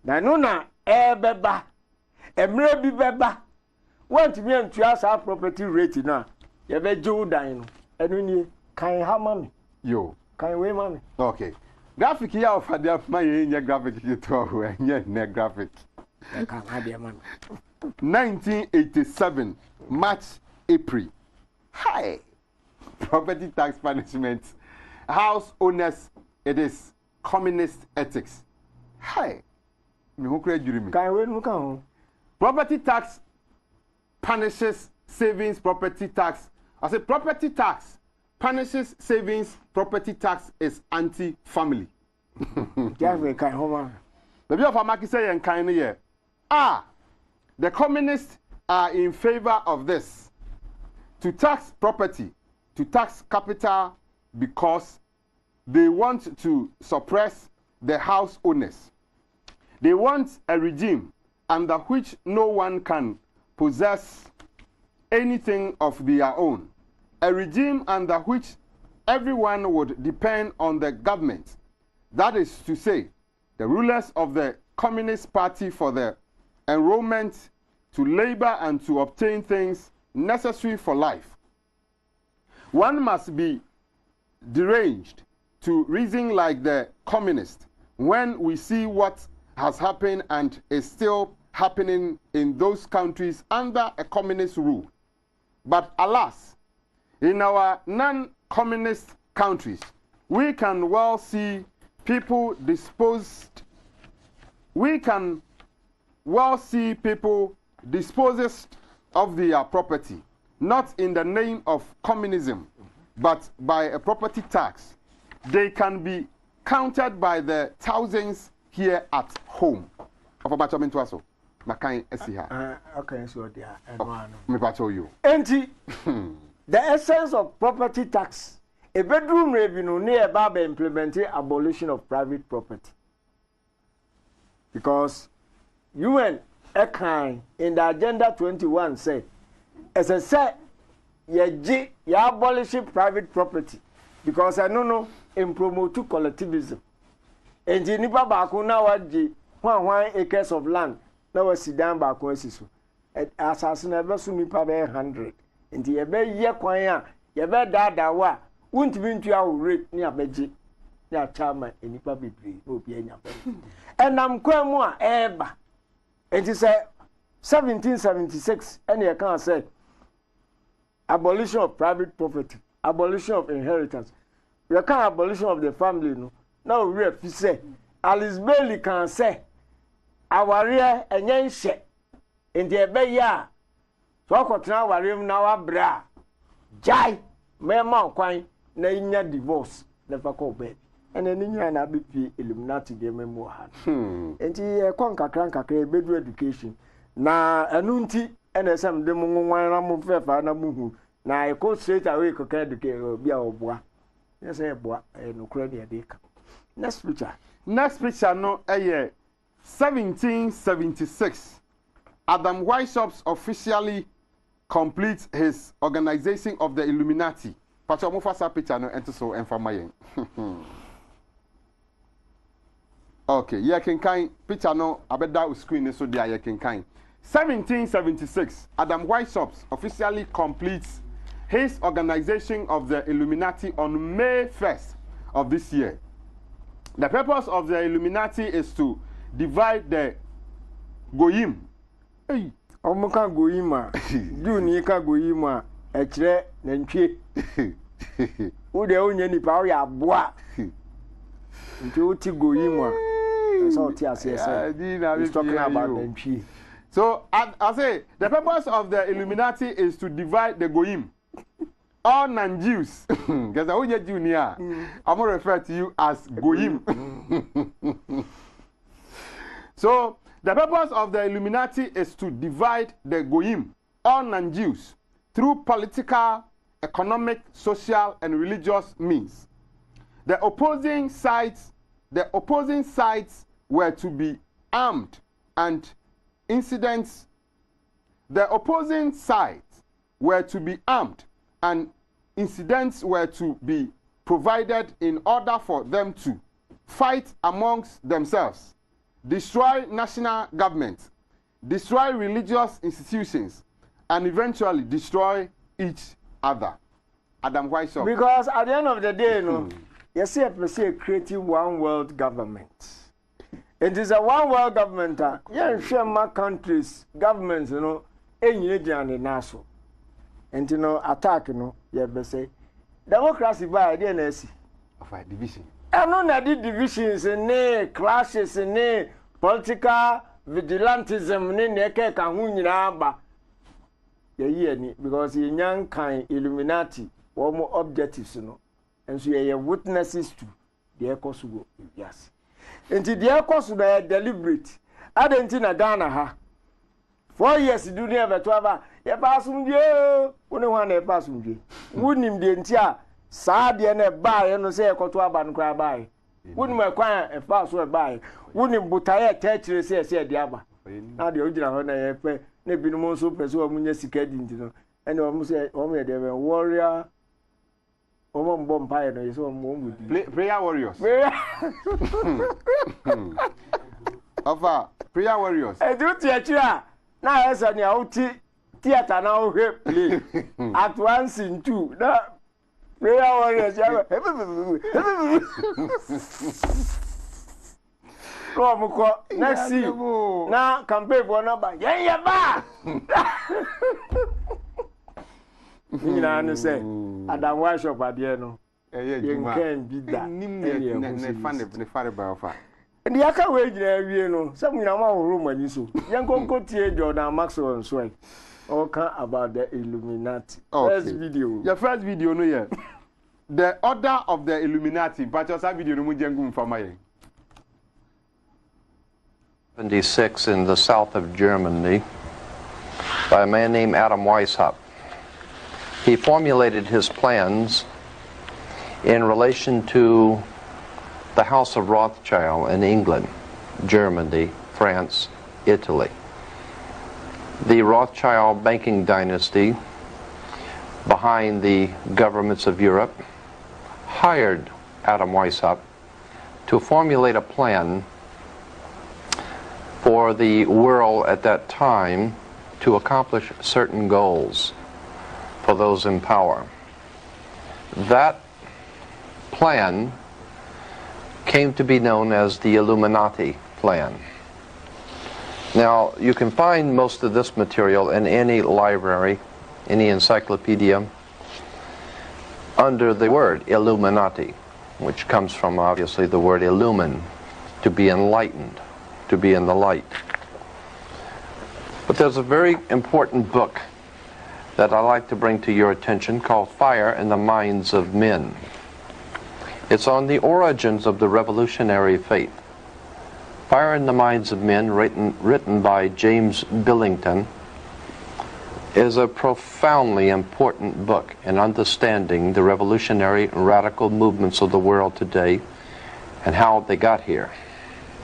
Na no na beba. Emre bi beba. Want me to ask our property rate na. Ye be jo dan no. Enu ni kan ha mami. Yo. Kan we mami. Okay. Graphic here of the my graphic you to ne graphic. Kan ha de mami. 1987 March April. Hi. Property tax punishment. House owners, it is communist ethics. Hi. Me who create me. Kan we nu kan. Property tax punishes savings property tax. I say property tax punishes savings property tax is anti-family. Just we kan homa. Maybe of Amaki say en kind here. The communists are in favor of this. To tax property, to tax capital because they want to suppress the house owners. They want a regime under which no one can possess anything of their own. A regime under which everyone would depend on the government. That is to say, the rulers of the Communist Party for the enrollment to labor and to obtain things necessary for life. One must be deranged to reason like the communist when we see what has happened and is still happening in those countries under a communist rule. But alas, in our non-communist countries, we can well see people disposed. We can well see people disposed of their property, not in the name of communism, but by a property tax. They can be counted by the thousands here at home. Of about so, Makai Esiha. Okay, so there. Me patrol you. Enti, the essence of property tax, a bedroom revenue near Baba implementing abolition of private property. Because UN Ekan in the Agenda 21 say, as I said, you abolish private property. Because I know in promote collectivism. And the nipa baako na waji 1 acres of land na wasi dan baako asiso. Asase na be so nipa be 100. Nti ye be ye kwan a ye be dada wa wuntimi ntua wo rate ni abeje ni achama enipa bebre na obi anya be. Enam kwan mu a eba. Nti say 1776 ene ye kan say abolition of private property, abolition of inheritance. We can abolition of the family no. Now we have to say Alice Bailey can say our rear and yen share in the bay ya. So I got now our room now bra. Jai, my mount quine, na divorce, never call baby. And then in your be Illuminati de memoir. And he conquer crank bedroom education. Na anunti and some demo one ramu fair for Namu. Now I go straight away could educate be our boy. Yes, I boy, no credit dick. Next picture. Next picture no 1776. Adam Weishaupt officially completes his organization of the Illuminati. Pacho mo fasa picture no ento so enfama yen. Okay, yeah can picture no abeda screen so dia ye can 1776. Adam Weishaupt officially completes his organization of the Illuminati on May 1st of this year. The purpose of the Illuminati is to divide the Goyim. Hey, Omuka Goyima. Junika Goyima. Echre Nenchi. Ude onye ni pa ya boa. Nti uti Goyima. That's all Tia says. He's talking about Nenchi. So I say the purpose of the Illuminati is to divide the Goyim. All non-Jews, because I want you near, I'm going to refer to you as Goyim. So, the purpose of the Illuminati is to divide the Goyim. all non-Jews through political, economic, social, and religious means. The opposing sides were to be armed and incidents. The opposing sides were to be armed and incidents were to be provided in order for them to fight amongst themselves, destroy national governments, destroy religious institutions, and eventually destroy each other. Adam, why so? Because at the end of the day, you see a person creating one world government. It is a one world government. Yeah, share my countries, governments, any region in Nassau. And attack, you say democracy by the NSC. Of a division. And on the divisions and clashes and political vigilantism in the Kahunaba. Because in young kind Illuminati, or more objectives, and so you are witnesses to the echoes go. Yes. Until the echoes were deliberate. I didn't in a Ghana ha. 4 years do never to have a passum you. One a passum you. Wouldn't him the entire sad and a buy and say a cotuaba and cry by. Wouldn't my choir a pass or buy. Wouldn't him butaya touch say the other. Now the original one maybe no so person or municipality, and almost say, oh, they were warrior. Oh, bomb pie, no, so prayer warriors. Of prayer warriors. I do theatre. Now, as an out theatre now play at once in two. Now, prayer warriors. Next see now campaign for number. Yeah, ba. You know, say, Adam wash up at the end. You can't be that. And the other way, some room when you saw. Young Coco Jordan Maxwell and Sway. Okay, about the Illuminati. First video. Your first video, no, yeah. The order of the Illuminati, but your video, no, Mujangum for my. 76 in the south of Germany by a man named Adam Weishaupt. He formulated his plans in relation to the House of Rothschild in England, Germany, France, Italy. The Rothschild banking dynasty behind the governments of Europe hired Adam Weishaupt to formulate a plan for the world at that time to accomplish certain goals for those in power. That plan came to be known as the Illuminati plan. Now, you can find most of this material in any library, any encyclopedia, under the word Illuminati, which comes from obviously the word illumine, to be enlightened, to be in the light. But there's a very important book that I'd like to bring to your attention called Fire in the Minds of Men. It's on the origins of the revolutionary faith. Fire in the Minds of Men, written by James Billington, is a profoundly important book in understanding the revolutionary radical movements of the world today and how they got here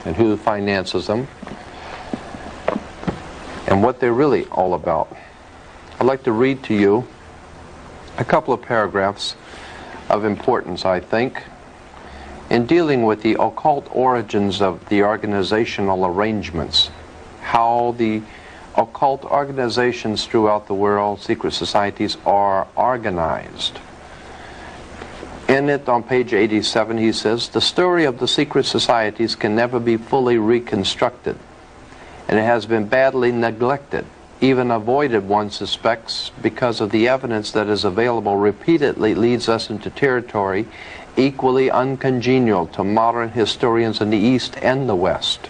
and who finances them and what they're really all about. I'd like to read to you a couple of paragraphs of importance, I think, in dealing with the occult origins of the organizational arrangements, how the occult organizations throughout the world, secret societies, are organized. In it, on page 87, he says, "The story of the secret societies can never be fully reconstructed, and it has been badly neglected, even avoided, one suspects, because of the evidence that is available repeatedly leads us into territory equally uncongenial to modern historians in the East and the West.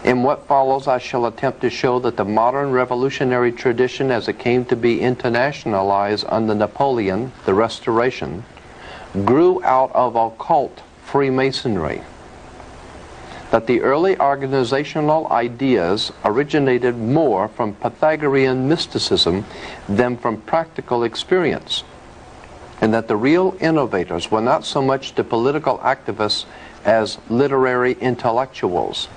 In what follows, I shall attempt to show that the modern revolutionary tradition as it came to be internationalized under Napoleon, the Restoration, grew out of occult Freemasonry. that the early organizational ideas originated more from Pythagorean mysticism than from practical experience, and that the real innovators were not so much the political activists as literary intellectuals,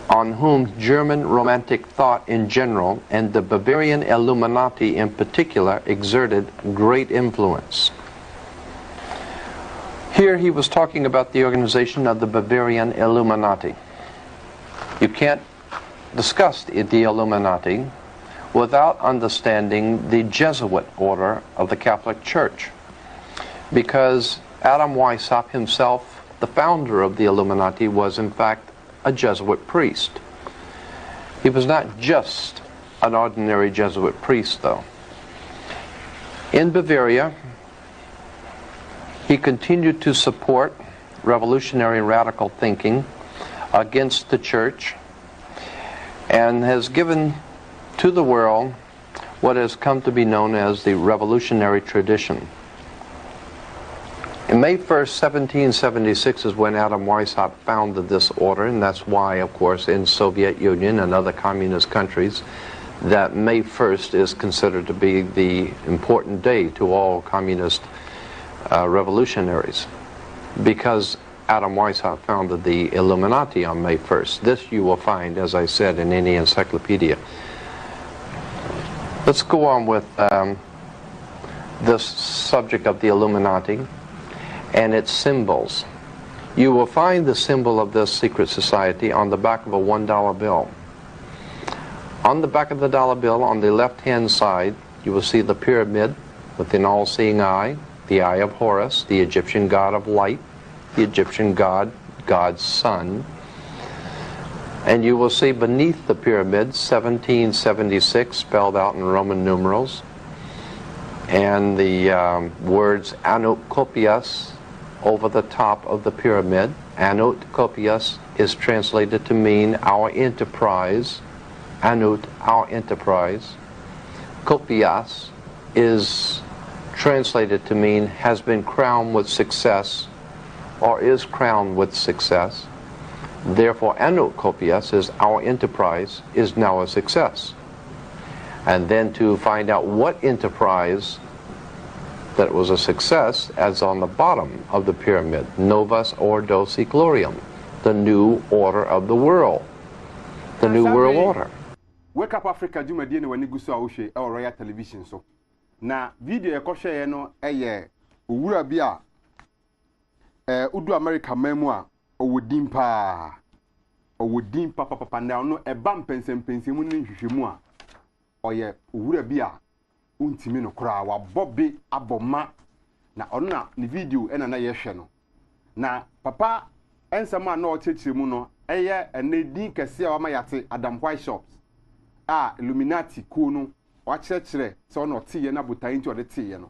on whom German Romantic thought in general and the Bavarian Illuminati in particular exerted great influence. Here he was talking about the organization of the Bavarian Illuminati. You can't discuss the Illuminati without understanding the Jesuit order of the Catholic Church, because Adam Weishaupt himself, the founder of the Illuminati, was in fact a Jesuit priest. He was not just an ordinary Jesuit priest, though. In Bavaria, he continued to support revolutionary radical thinking against the church and has given to the world what has come to be known as the revolutionary tradition. In May 1st, 1776 is when Adam Weishaupt founded this order, and that's why, of course, in Soviet Union and other communist countries, that May 1st is considered to be the important day to all communist revolutionaries, because Adam Weishaupt founded the Illuminati on May 1st. This you will find, as I said, in any encyclopedia. Let's go on with this subject of the Illuminati and its symbols. You will find the symbol of this secret society on the back of a $1 bill. On the back of the dollar bill, on the left-hand side, you will see the pyramid with an all-seeing eye, the Eye of Horus, the Egyptian god of light, the Egyptian god, God's son. And you will see beneath the pyramid 1776 spelled out in Roman numerals, and the words Anut Kopias over the top of the pyramid. Anut Kopias is translated to mean our enterprise. Anut, our enterprise. Kopias is translated to mean has been crowned with success or is crowned with success. Therefore, Anut Kopias is our enterprise is now a success. And then to find out what enterprise that was a success, as on the bottom of the pyramid, Novus Ordo Seclorium, the new order of the world, the new world order. Wake Up Africa, Juma Dina, when you go to Aushe or Royal Television. So now, video a kosher no a Ura Bia Udu America memoir or Woodimpa or Woodimpa Papa now no a bump and pensimun Shimua or ye Ura Bia Untimino Kra wa Bobby Aboma na ona ni video ena na yehwe no na papa ensama na o chechimu no eye enedi kese a wamayate Adam Weishaupt Illuminati ku no wa cherechere se ona otiye na botan nti ode tiye no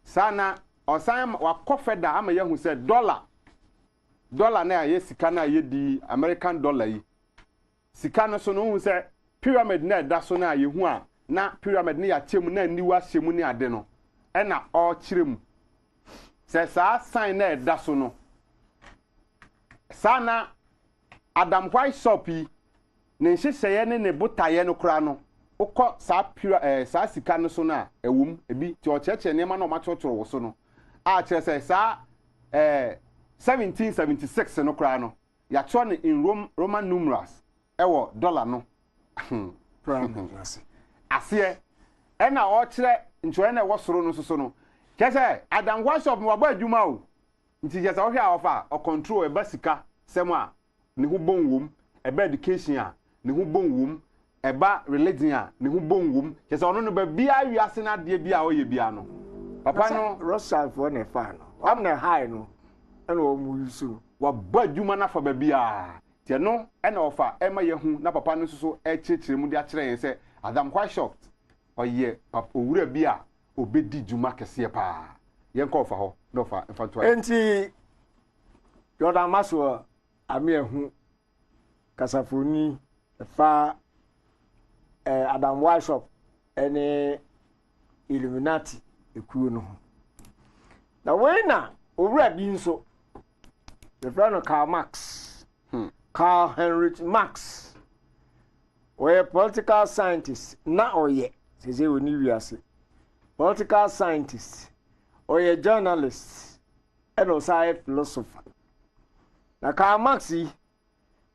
sana osan wa kofeda ama yehu se dollar na ye sika na ye di American dollar yi sika no so no hu se pyramid na da so na yehu a na pyramid ni ya chemu na niwa shemu ni ade no ena o chiremu se sa sign na da so no sana Adam Weishaupt ne nhyehyeye ne ne botaye no kra no ukọ sa sika no so na ewum ebi ti o cheche nema na o matotoro wo so no a kire se sa 1776 no kra no ya cho ne in Roman numerals ewo dollar no asie ena o kire ncho na ewo soro no so no kese Adam Weishaupt no waba adwuma o nti je sa wo hwe a ofa o control e basika sem a ne hu bonwum eba education a ne hu bonwum eba religion a ne hu bonwum kese ono no ba bia wiase na de bia o ye bia no papa no Russell for ne fa no am na high no ena o mu yusu waba adwuma na fa ba bia tie no ena ofa ema ye hu na papa no so e chechire mu de a kire yen se Adam Weishaupt oye papa owura bia obedi dwuma kese pa yen ko fa ho no fa infanto enti Jordan Maso ami ehu kasafoni fa Adam Weishaupt ene Illuminati ekuo no na we na owura bi nso the friend of Karl Marx Karl Heinrich Marx. We're political scientist. Na oye. Say we need we political scientist. Or a journalist. And also a philosopher. Na Karl Marx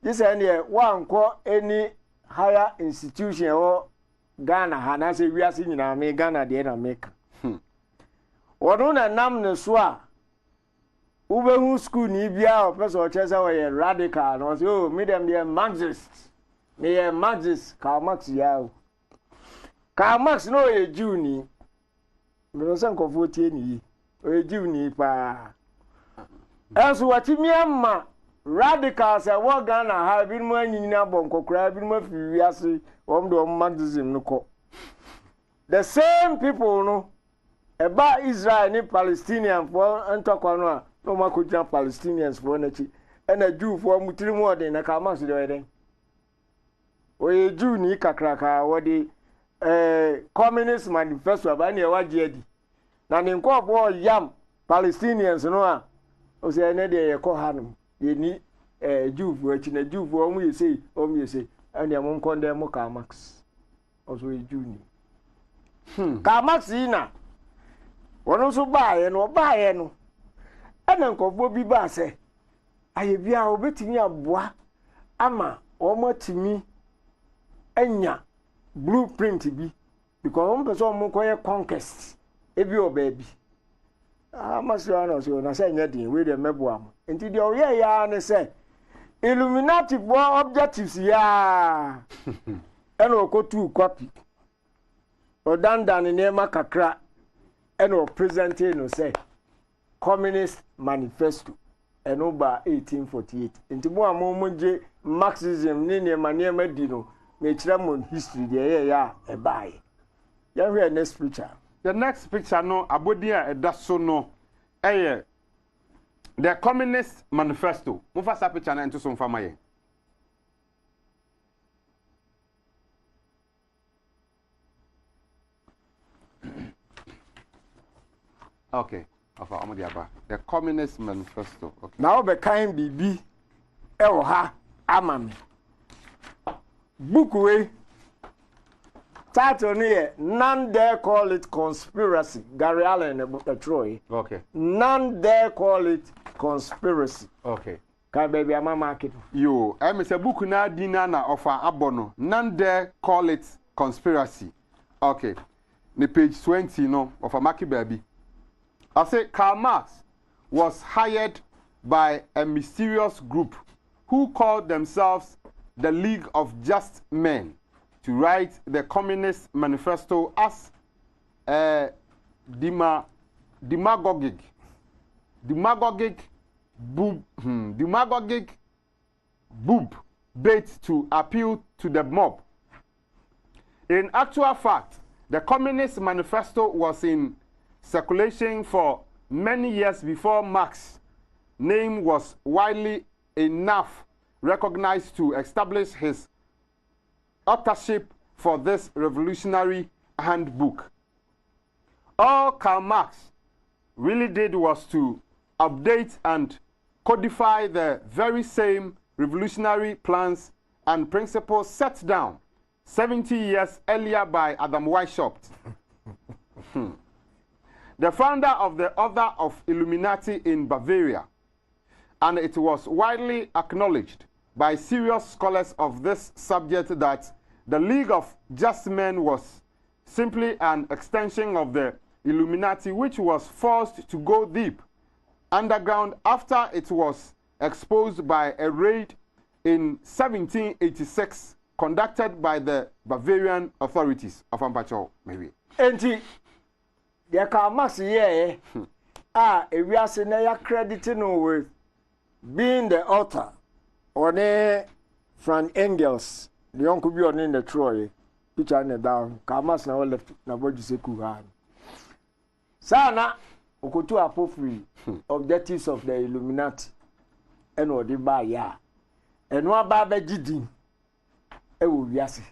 this any one call any higher institution or Ghana hana say we are seeing in me Ghana the America. Wono na nam ne so a ube hu school ni bia o person chese we radical no say oh me dem dey Marxist. Me Marxist Karl Marx ya. Karl Marx no ye Jew ni. Me no san ko tie ni. O Jew ni pa. Enso watimi amma radicals e wo Ghana ha bi mu anyina bonkokra bi mu afi ase wo do Marxism no ko. The same people no eba Israel ni Palestinian for antokwa no a no makoja Palestinians for na chi na Jew for mutiri mu odin na Karl Marx de weden oye Jew ni kakraka wodi Communist Manifesto aba na waje adi na ne nkofo yam Palestinians no a o se na de ye ko hanum ye ni Jew for chi na Jew for omu yese omu yese ene mo nkonde mo Karl Marx also ye Jew ni Karl Marx na wono so baaye no ana nkofo bi ba se aye bia obetimi aboa ama omotimi enya blueprint bi because on person mo koye conquest ebi obabi amaso ana so na se nya din we de meboa mo enti de oye ya ne se Illuminati bo objectives ya ena okotu copy odandan ne ma kakra and we presenting no say Communist Manifesto and over 1848. Into more moment Marxism ni ma di no me kira history there ya e buy. Ya hear next picture. The next picture no abodia e da so no the Communist Manifesto. Mo fa sa picture na ento so mfa maye. Okay. The Communist Manifesto. Okay. Now be kind bibi e wo ha amami. Book we title ni none dare call it conspiracy. Gary Allen e Troy. Okay. None dare call it conspiracy. Okay. Can baby ama market. Yo, me say book na dina na offer abono. None dare call it conspiracy. Okay. The page 20 no of a market baby. I say Karl Marx was hired by a mysterious group who called themselves the League of Just Men to write the Communist Manifesto as a demagogic boob bait to appeal to the mob. In actual fact, the Communist Manifesto was in circulation for many years before Marx's name was widely enough recognized to establish his authorship for this revolutionary handbook. All Karl Marx really did was to update and codify the very same revolutionary plans and principles set down 70 years earlier by Adam Weishaupt. The founder of the Order of Illuminati in Bavaria, and it was widely acknowledged by serious scholars of this subject that the League of Just Men was simply an extension of the Illuminati, which was forced to go deep underground after it was exposed by a raid in 1786 conducted by the Bavarian authorities of Ampacho, maybe. Ya Karl Marx here we are saying ya crediting with being the author or the Frank Engels the uncle be on in the Troy picture in down Karl Marx na left na body say kuhan sana okotu apofri objectives of the Illuminati and what they buy ya and one ba gidin e wo wiase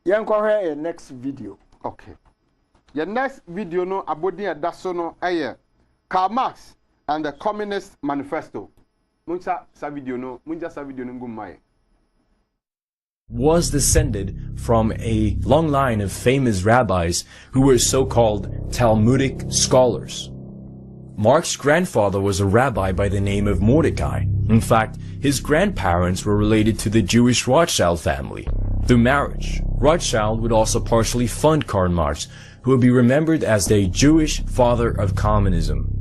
yen ko here next video. Okay. The next video no abodi adaso no Karl Marx and the Communist Manifesto. muncha sa video no ngumai. Was descended from a long line of famous rabbis who were so-called Talmudic scholars. Mark's grandfather was a rabbi by the name of Mordecai. In fact, his grandparents were related to the Jewish Rothschild family. Through marriage, Rothschild would also partially fund Karl Marx, who would be remembered as the Jewish father of communism.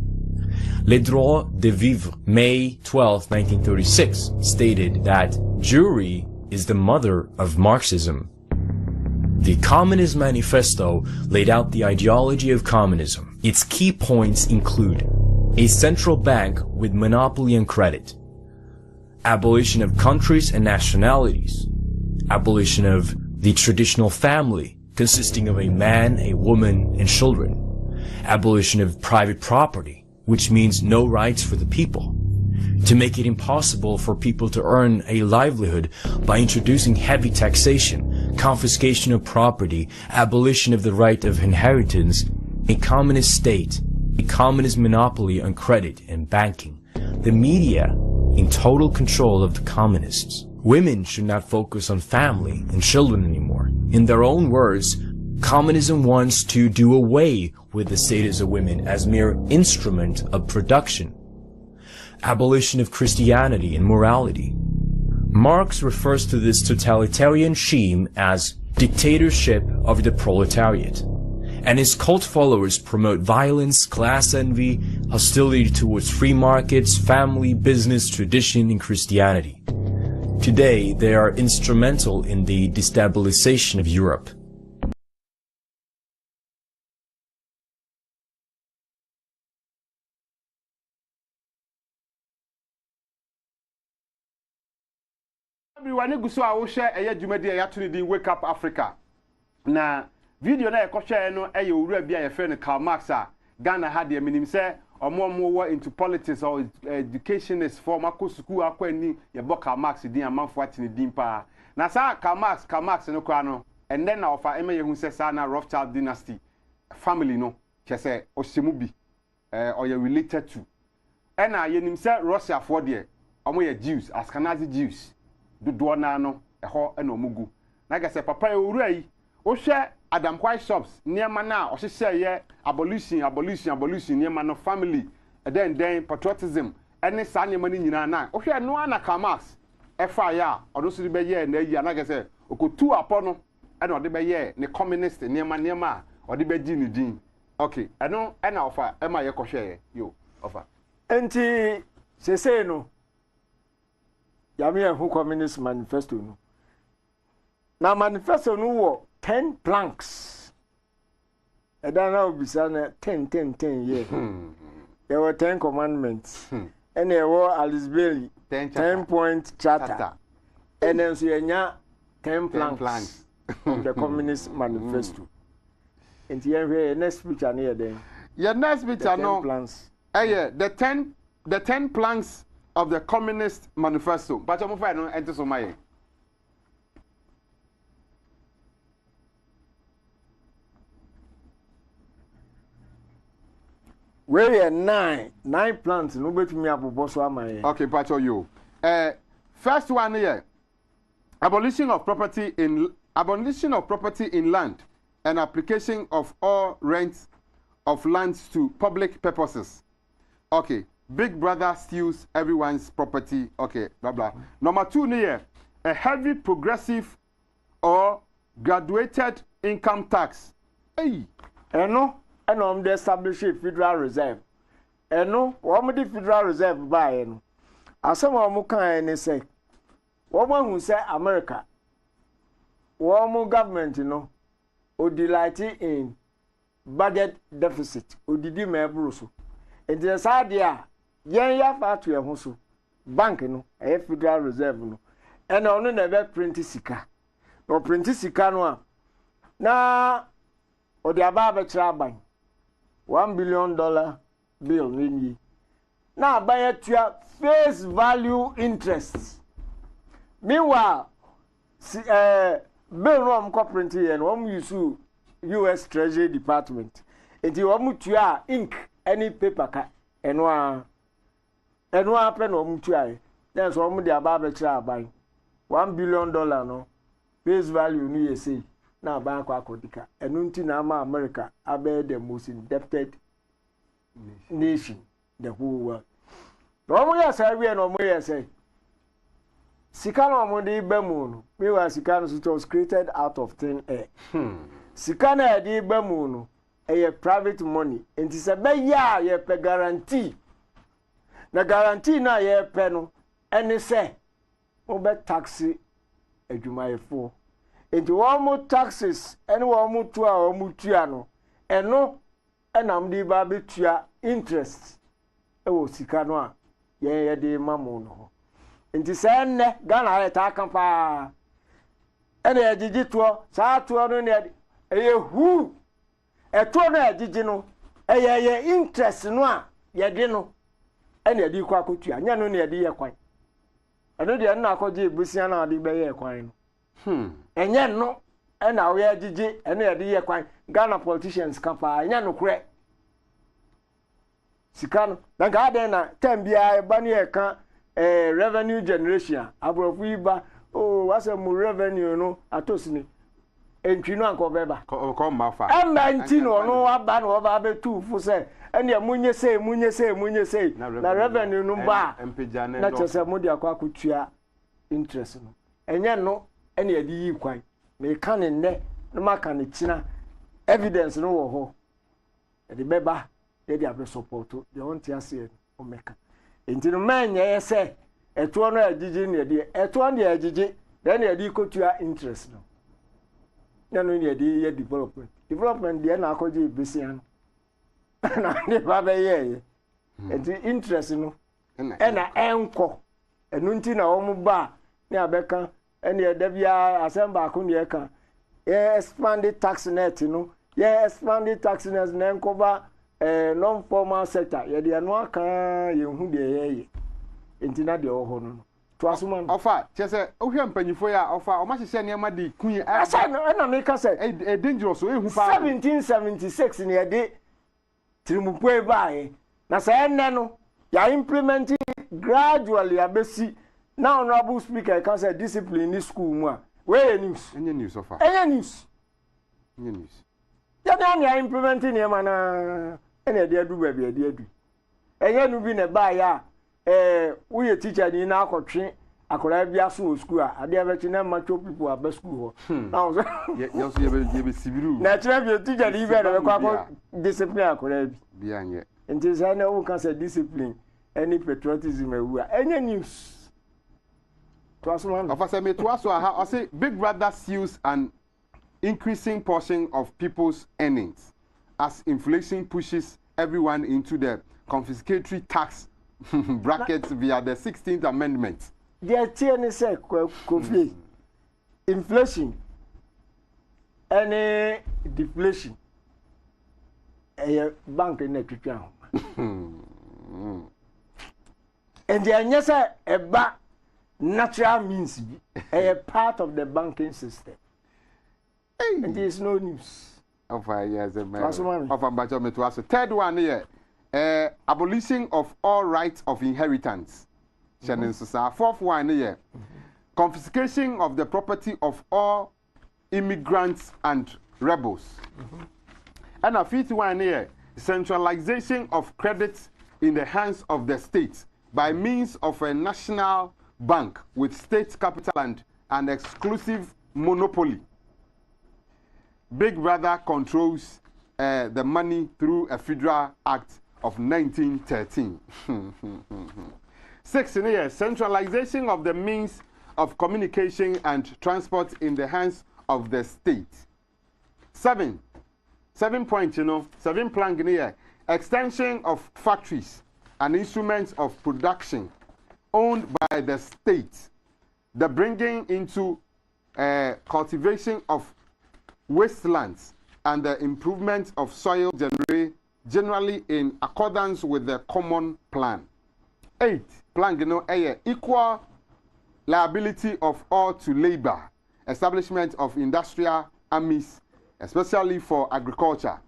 Le Droit de Vivre, May 12, 1936, stated that Jewry is the mother of Marxism. The Communist Manifesto laid out the ideology of communism. Its key points include a central bank with monopoly on credit, abolition of countries and nationalities, abolition of the traditional family consisting of a man, a woman, and children, abolition of private property, which means no rights for the people, to make it impossible for people to earn a livelihood by introducing heavy taxation, confiscation of property, abolition of the right of inheritance, a communist state, a communist monopoly on credit and banking, the media in total control of the communists. Women should not focus on family and children anymore. In their own words, communism wants to do away with the status of women as mere instrument of production. Abolition of Christianity and morality. Marx refers to this totalitarian scheme as dictatorship of the proletariat, and his cult followers promote violence, class envy, hostility towards free markets, family, business, tradition, and Christianity. Today, they are instrumental in the destabilization of Europe. Everyone go so a wo share eye dwumadi ya to ni Wake Up Africa. Na video na ekọ share no eye owura bia ye fe no Karl Marx a Ghana ha de minim se omo wo into politics or educationist for mako school akwani ye bo Karl Marx din amanfo atini din pa. Na sa Karl Marx no kwa no and then na ofa eme ye hu se sa na Rothschild dynasty family no chese osemu bi or ye related to. And na ye nim se Russia for de omo ye Jews, Ashkenazi Jews. Do na no eho na omugu na ga se papa ewura yi o hwe Adam White shops niema na o hye ye abolition niema no family then patriotism any sa niema ni nyina na o hwe no na Karl Marx efa ya odo so be ye na yi na ga se okotu apo no na ode be ye ne communist niema ode be gi ni din okay eno na ofa e ma ye ko hwe yo ofa enti sese no Yami who Communist Manifesto no. Now manifesto no wo 10 planks. And then now be 10 yeah. There were 10 commandments. And there were Alice Bailey 10-point charter. And then so you 10 planks of the Communist Manifesto. And the next speech are near then. Your next speech are no plans. Yeah, the 10 planks of the Communist Manifesto. But I'm afraid I don't enter so my. Where are nine plants? No bet me up boss my. Okay, but you. First one here. Abolition of property in land and application of all rents of lands to public purposes. Okay. Big brother steals everyone's property. Okay, blah blah. Number 2 here, a heavy progressive or graduated income tax. Hey, eno the establish Federal Reserve. Eno, what the Federal Reserve buy eno? Asem omo kan ene say, what who say America? What government no? O delight in budget deficit. O didi me bruso. And the sadia yen ya fa to ehun so bank no e Federal Reserve no e na ono na be print sika no print sika no a na o de aba be kira ban $1 billion bill ni na aban atua face value interest meanwhile bill no am ko print here no am use US Treasury Department enti o mu tua ink any paper ka eno a eno ape no mutuae then so omo de aba be kira aban $1 billion no face value no yesi na aban kwa akodika eno nti na ama America abe the most indebted nation the whole world no mo yes every no mo yes sika no mo de bamu no me wa sika no so was created out of thin air sika na de bamu no a private money and it's a be ya ye pe guarantee na guarantee na ye pe no ene say o be taxi adwumayefo enti wo mo taxes ene wo mo tu a wo mo tua no eno enam di ba be tua interest e wo sika no a ye de mamu no enti say enne Ghana ye ta kan pa ene ye gigi to sa to no ne e hu eto na agigi no ye interest no a ye de no ene ye di kwa kotua nya no ne ye di ye kwan eno de na akoje ebusia na ade be ye kwan no enye no ena we agigi ene ye di ye kwan Ghana politicians kan pa nya no kure sika no na ga de na tem bia ba ne ye kan revenue generation abrofu iba oh wase mu revenue no atosini entwi no anko beba ko mafa enti no no aba no ba be tu fu se ene munye sei na revenue no ba na chese mu dia kwa kutua interest no enye no ene ye di yi kwan me kan ne no maka ne china evidence no wo ho e di beba e di abe support de on ti ase o meka enti no manye ye se eto no agigi ne di eto no agigi then ye di kotua interest no no ye di ye development de na akoje besian na ne ba be ye enti interest no ena enko enu nti na wo mu ba ne abeka ene ye da bia asemba akunu ye kan ye expanded tax net no ye expanded tax net na enko ba non formal sector ye de no aka ye hu de ye enti na de oho no to asuma no ofa chese ohwe mpanyifo ya ofa o ma hye ne ma de kun asa no na me ka say dangerous o ehu pa 1776 ne de trimupwe bae na say enne no ya implementing gradually abesi now honorable speaker can say discipline in school mu a we news enye news ofa enye news ya na implementing e ma na ene de adu ba bi de adu enye nu bi ne ba ya we teacher ni na akotwe akora bia so school a ade abechi na macho people aba school ho now so ye be sibiru na tira bi teacher ni be na kwa discipline akora bi anye nti say na who can say discipline any patriotism ewu a enye news to asman of say me to aso ha o say big brother seals an increasing portion of people's earnings as inflation pushes everyone into the confiscatory tax bracket via the 16th amendment. There tiene say kofi inflation any deflation bank in etwetwa ho and the anyasa eba natural means a part of the banking system and there is no news of yes of ambacho me to aso third one here abolition of all rights of inheritance. Fourth one here, confiscation of the property of all immigrants and rebels. And a fifth one here, centralization of credit in the hands of the state by means of a national bank with state capital and an exclusive monopoly. Big Brother controls the money through a federal act of 1913. 6 here, centralization of the means of communication and transport in the hands of the state. 7 point, 7 plank here, extension of factories and instruments of production owned by the state, the bringing into cultivation of wastelands and the improvement of soil generally in accordance with the common plan. 8 plan equal liability of all to labor, establishment of industrial armies, especially for agriculture.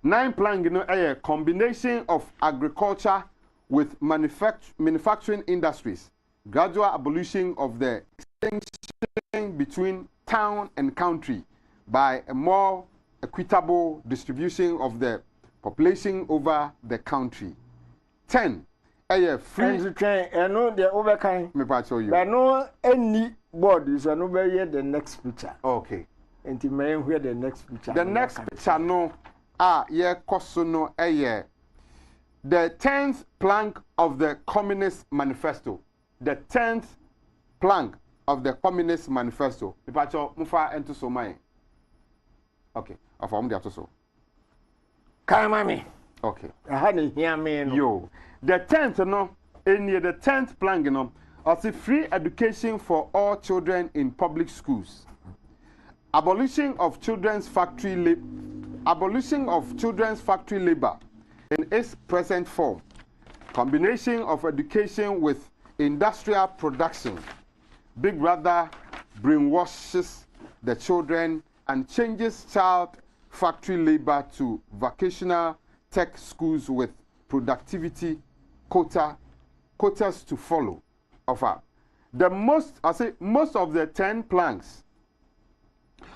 9 plan combination of agriculture with manufacturing industries, gradual abolition of the distinction between town and country by a more equitable distribution of the population over the country. 10. Free. And no, the overkind. Me pass you. But no any board is an over here the next picture. Okay. And to me where the next picture. The next picture no kosono the 10th plank of the Communist Manifesto. The 10th plank of the Communist Manifesto. Me pass you mufa ento so mai. Okay. Afam dia to so. Kamami. Okay. I hadn't hear me. Yo. The 10th no in the 10th plank no of the free education for all children in public schools. Abolition of children's factory labor in its present form. Combination of education with industrial production. Big Brother brainwashes the children and changes child factory labor to vocational tech schools with productivity quotas to follow. Most of the 10 planks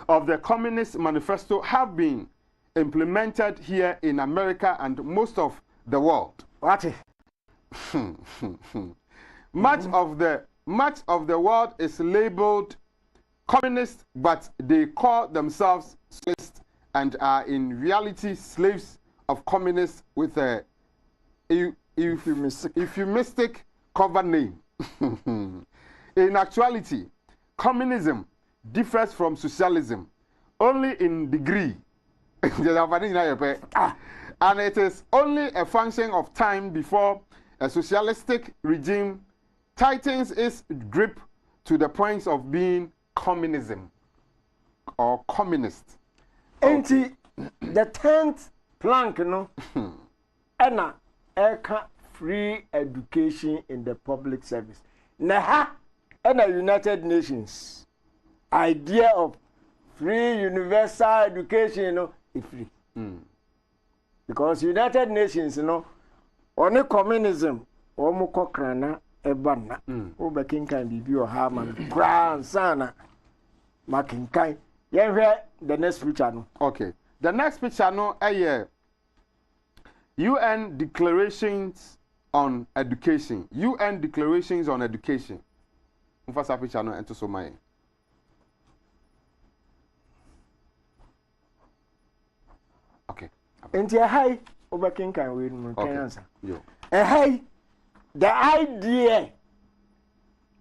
of the Communist Manifesto have been implemented here in America and most of the world. What? Much of the world is labeled communist, but they call themselves socialist and are in reality slaves of communists with a euphemistic cover name. In actuality, communism differs from socialism only in degree. And it is only a function of time before a socialistic regime tightens its grip to the point of being communism or communist. Okay. The 10th plank, no? Anna, free education in the public service. Naha, and the United Nations idea of free universal education, you know, is free. Because United Nations, you know, only communism, omo kokrana ebana, obekinkan bibi o haman, grand sana, makinkan. Yeah, the next picture, no. Okay, the next picture, no, UN declarations on education. UN declarations on education. Mufasa picture, no, ento so my. Okay. And the high overkinkan we can answer. Yo. Hey, the idea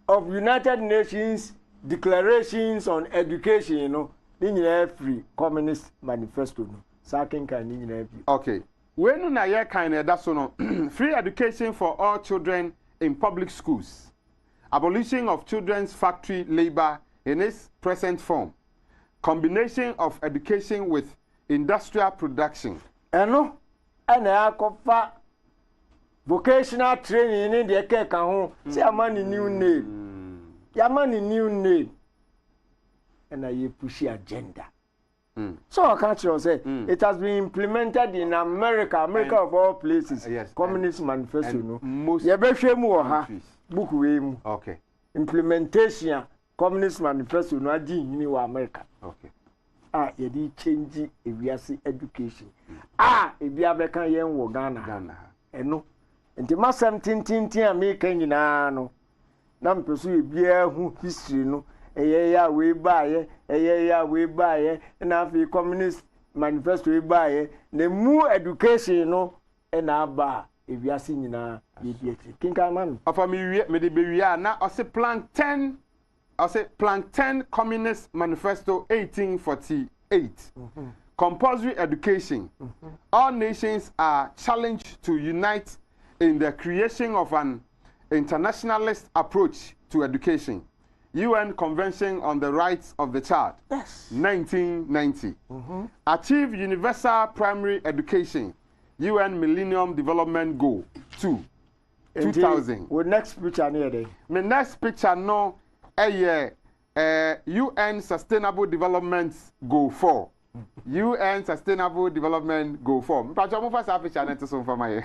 of United Nations declarations on education, you know, in free Communist Manifesto, no. Sakin can in every. Okay. When na ye kind that's no free education for all children in public schools. Abolition of children's factory labor in its present form. Combination of education with industrial production. No, and I cover vocational training in the cake home. See a man in new name. Yaman new name. And I push agenda. So I can't say it has been implemented in America of all places. Yes, Communist Manifesto, no. Most book way. Okay. Implementation Communist Manifesto no adi in America. Okay. You did change education. If you have a young wo Ghana. No. And the massam tin American no. Nam pursue beer who history no. We buy and after Communist Manifesto we buy the more education no and aba if you are seeing na kinka man of me the be na I say plank 10 Communist Manifesto 1848 compulsory education. All nations are challenged to unite in the creation of an internationalist approach to education. UN Convention on the Rights of the Child, 1990. Achieve universal primary education, UN Millennium Development Goal 2, 2000. What next picture near there? My next picture no, UN Sustainable Development Goal 4. UN Sustainable Development Goal 4. Mpacho mo fa sa picture na to so for my.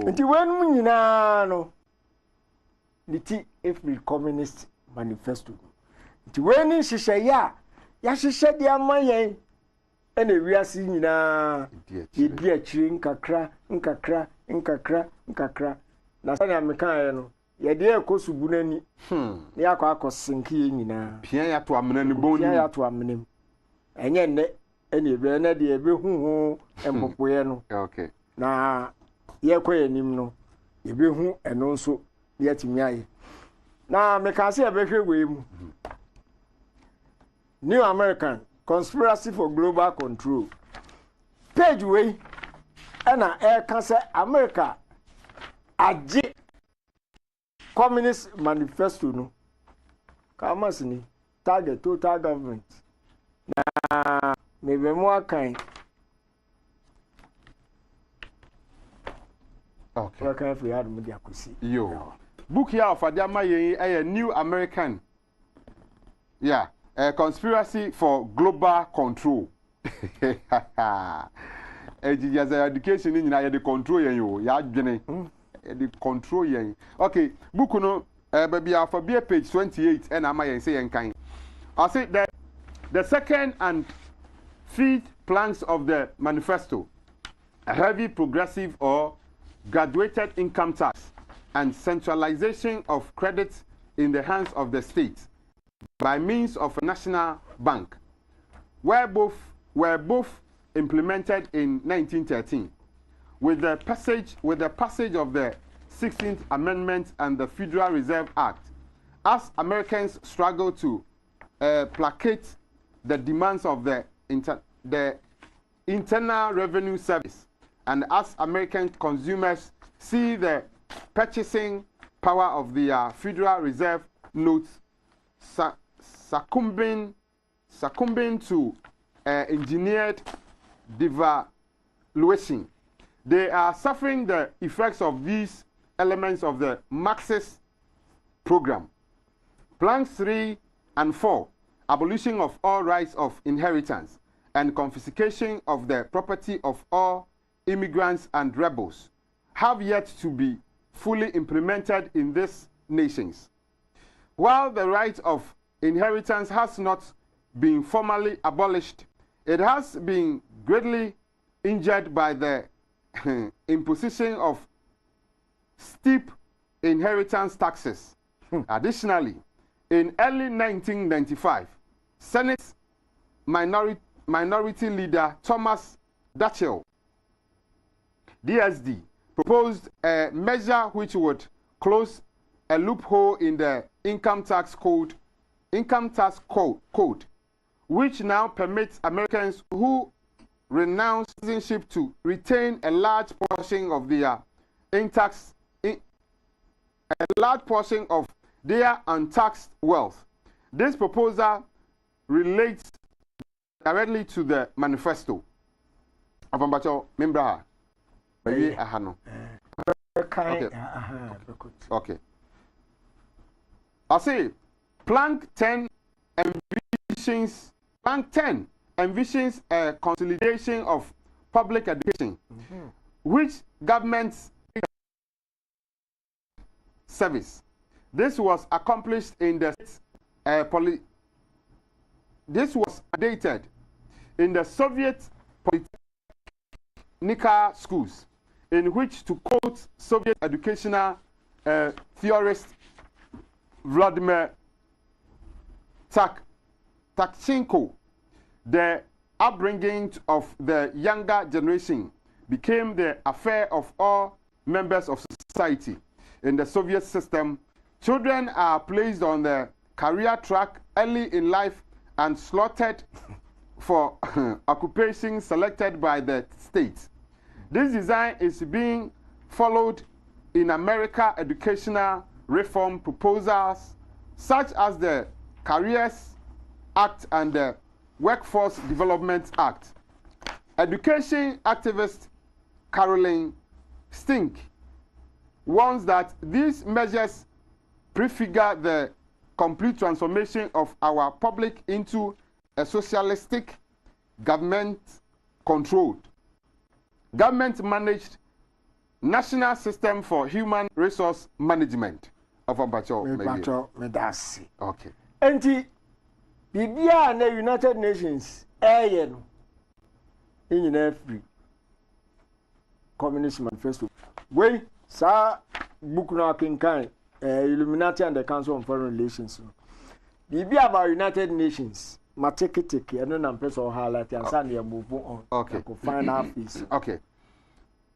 Nti wenu nyina no niti every Communist Manifesto. Nti wenu hyehyɛ ya hyehyɛ de amayen ene wiase nyina yedi akiri nkakra na sani ameka no yede ekosubu nani ne yakọ akosinki nyina pia ya to amena ne bonu pia ya to amenem enye nne ene ebe na de ebe huhu empopoye no okay na yekọ yanim no ebe hu eno nso yetimi aye na meka se ebe hwe we mu New American Conspiracy for Global Control page we na can say America aje Communist Manifesto no kamas ni target total government na maybe more kind okay what kind of yard media kusi yo book here of adama yen New American conspiracy for global control education ni nyina ye control yen yo ya adwene the control yen okay book no baby alpha page 28 and am yen say yen kan I say that the second and fifth planks of the manifesto, a heavy progressive or graduated income tax and centralization of credit in the hands of the state by means of a national bank were both implemented in 1913 with the passage of the 16th Amendment and the Federal Reserve Act, as Americans struggle to placate the demands of the Internal Revenue Service, and as American consumers see the purchasing power of the Federal Reserve notes succumbing to engineered devaluation. They are suffering the effects of these elements of the Marxist program. Planks 3 and 4, abolition of all rights of inheritance and confiscation of the property of all immigrants and rebels, have yet to be fully implemented in these nations. While the right of inheritance has not been formally abolished, it has been greatly injured by the imposition of steep inheritance taxes. Additionally, in early 1995, Senate minority leader Thomas Dachau, DSD, proposed a measure which would close a loophole in the income tax code, which now permits Americans who renounce citizenship to retain a large portion of their their untaxed wealth. This proposal relates directly to the manifesto. Okay. I say Plank 10 envisions a consolidation of public education, which governments service. This was accomplished in the this was dated in the Soviet polytechnic schools, in which, to quote Soviet educational theorist Vladimir Takchenko, the upbringing of the younger generation became the affair of all members of society. In the Soviet system, children are placed on the career track early in life and slaughtered for occupations selected by the state. This design is being followed in America educational reform proposals such as the Careers Act and the Workforce Development Act. Education activist Caroline Stink warns that these measures prefigure the complete transformation of our public into a socialistic, government-controlled, government managed national system for human resource management of Abacho. Medasi. Okay. Enti bibia na United Nations no in every Communist Manifesto. We sa book na kinkan Illuminati and the Council on Foreign Relations. Bibia about United Nations. Mateketeke and then person highlight and send you move on. Okay. Go find out fees. Okay.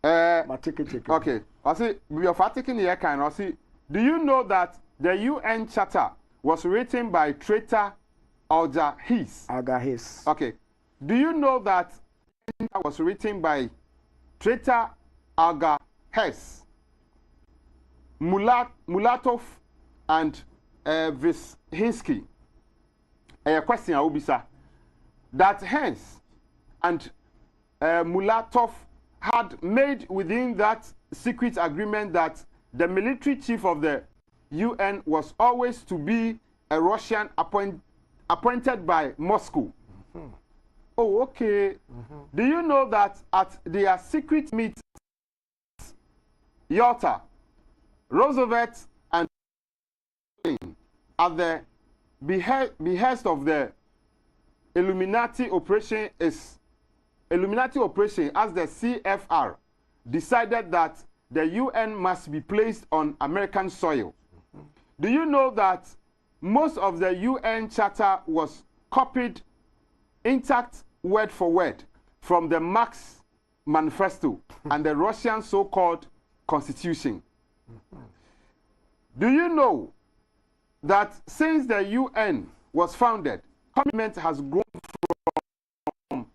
Mateketeke. Okay. I see we are taking the kind. I see. Do you know that the UN Charter was written by traitor Alga Hiss? Alga Hiss. Okay. Do you know that it was written by traitor Alga Hiss, Mulatov, and Vishinsky? A question I will be sir. That Hess and Mulatov had made within that secret agreement that the military chief of the UN was always to be a Russian appointed by Moscow. Mm-hmm. Oh, okay. Mm-hmm. Do you know that at their secret meetings, Yalta, Roosevelt, and at the behest of the Illuminati operation as the CFR decided that the UN must be placed on American soil. Mm-hmm. Do you know that most of the UN Charter was copied intact word for word from the Marx Manifesto and the Russian so-called Constitution? Mm-hmm. Do you know that since the UN was founded, commitment has grown from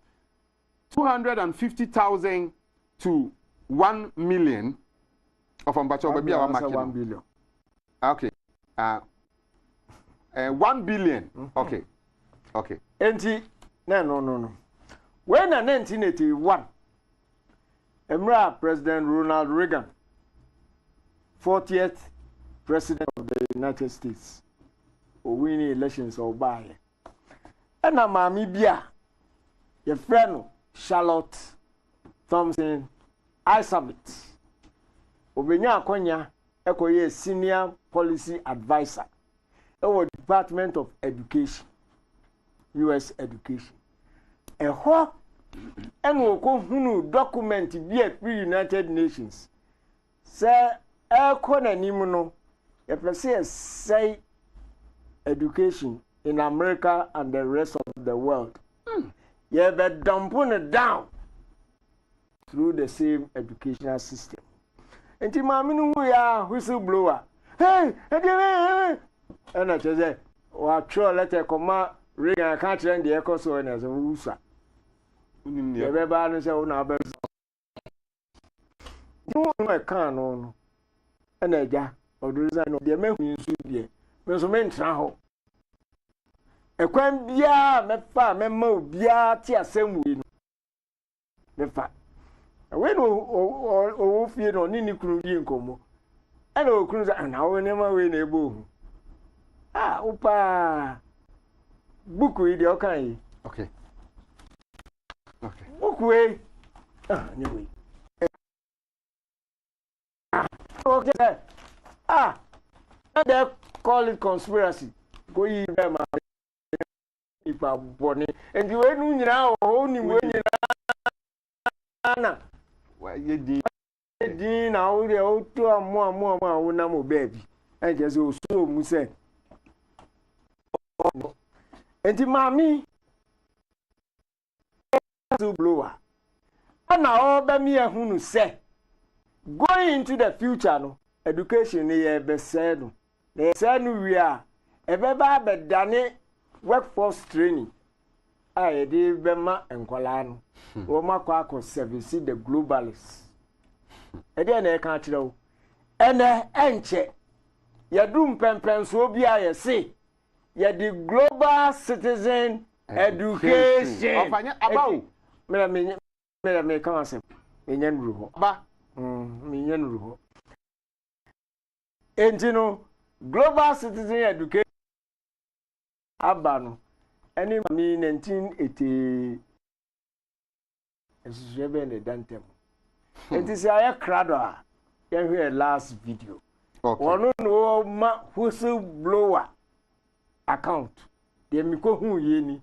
250,000 to 1 million of Ambacho baby 1 billion. Okay. 1 billion. Mm-hmm. Okay. Okay. No. When in 1981, Emra President Ronald Reagan, 40th President of the United States, winning elections or by. And a mammy bia, your friend Charlotte Thompson Isabet, Obenya Konya, Ekoye Senior Policy Advisor, our Department of Education, U.S. Education. A ho and will document be at United Nations. Sir, Elkona Nimuno. If I say education in America and the rest of the world, you better dumping it down through the same educational system. And to my whistleblower, hey, and I say, what sure letter come ring a country and the echo so as a Rusa. Everybody say, oh, now, no, I can't know. And I or the reason of the American Sudia, Messomen Traho. A quam bia, mefa, memo, bia, tia, same win. The fact. I went or fear on any crew in Como. And oh, cruiser, and I will never win a boom. Ah, opa. Book with the okay. Okay. Okay. Book way. Anyway. Okay. And they call it conspiracy. Go in them, if I'm born. And you ain't now only when you're well, you did. Now the old two and more baby. And just so Musa. And the mammy to blower. And now all by me who say going into the future no. Education is be said. They said we are a baby done workforce training. I did Bema and Colano. Roma Quaco service the globalists. And then I can't know. And enche. Ya doom pen so be I say. Ya the global citizen education. About me come as a minion ruho. Ba minion ruho. And you know, global citizen education. Abano. Any me 1980. As you have been a dantem. It is a crowd. You hear last video. Okay. One no whistleblower account. The Miko who yeni.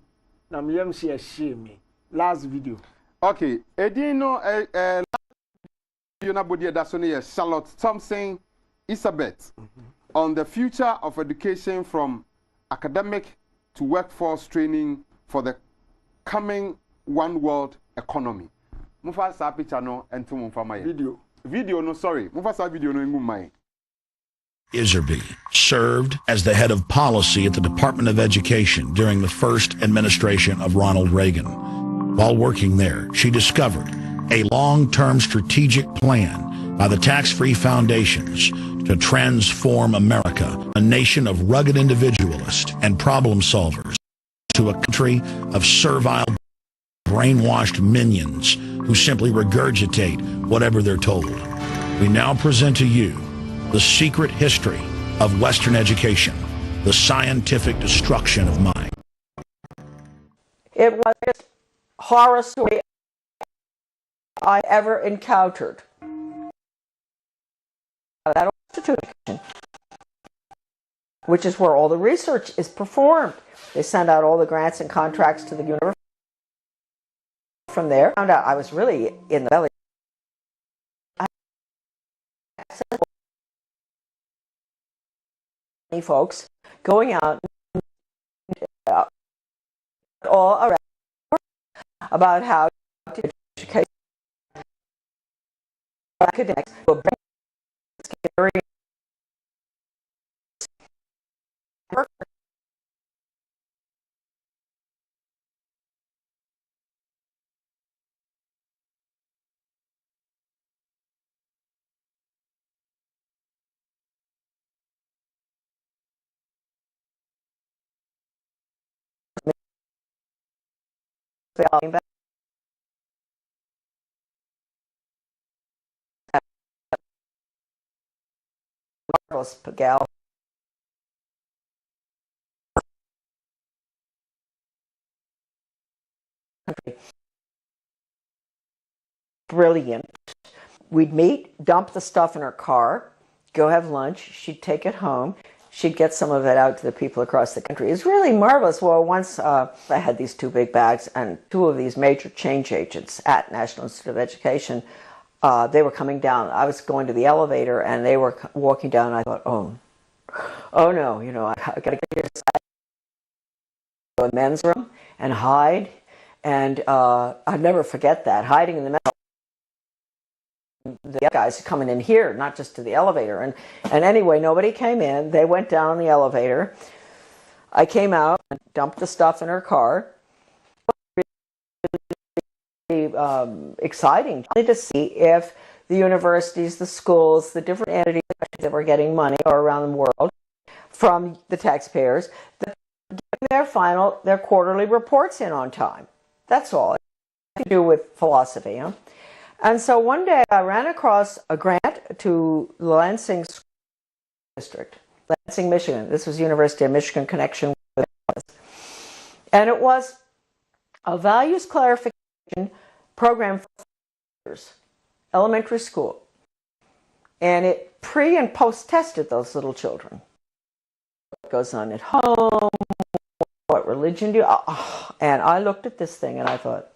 Na me share shame. Last video. Okay. Edino last video na body that's only Charlotte Thompson Elizabeth on the future of education from academic to workforce training for the coming one world economy. Mufa sa picture no enti mumfa maye. Video no sorry. Mufa sa video no ngu mai. Iserby served as the head of policy at the Department of Education during the first administration of Ronald Reagan. While working there, she discovered a long-term strategic plan by the tax-free foundations to transform America, a nation of rugged individualists and problem solvers, to a country of servile, brainwashed minions who simply regurgitate whatever they're told. We now present to you the secret history of Western education, the scientific destruction of mind. It was the horror story I ever encountered. That institution, which is where all the research is performed. They send out all the grants and contracts to the university. From there, I found out I was really in the belly. Folks going out all around about how to educate academics will bring scary work. Gal. Brilliant. We'd meet, dump the stuff in her car, go have lunch. She'd take it home. She'd get some of it out to the people across the country. It's really marvelous. Well, once I had these two big bags, and two of these major change agents at National Institute of Education, they were coming down. I was going to the elevator, and they were walking down, and I thought, oh no, you know, I got to get inside the men's room and hide. And I'd never forget that, hiding in the men's room. The guys coming in here, not just to the elevator. And anyway, nobody came in. They went down the elevator. I came out and dumped the stuff in her car. Really, exciting to see if the universities, the schools, the different entities that were getting money all around the world from the taxpayers, that getting their quarterly reports in on time. That's all. It to do with philosophy, huh? And so one day I ran across a grant to Lansing School District, Lansing, Michigan. This was University of Michigan connection with us. And it was a values clarification program for elementary school. And it pre and post tested those little children. What goes on at home, what religion do you, and I looked at this thing and I thought,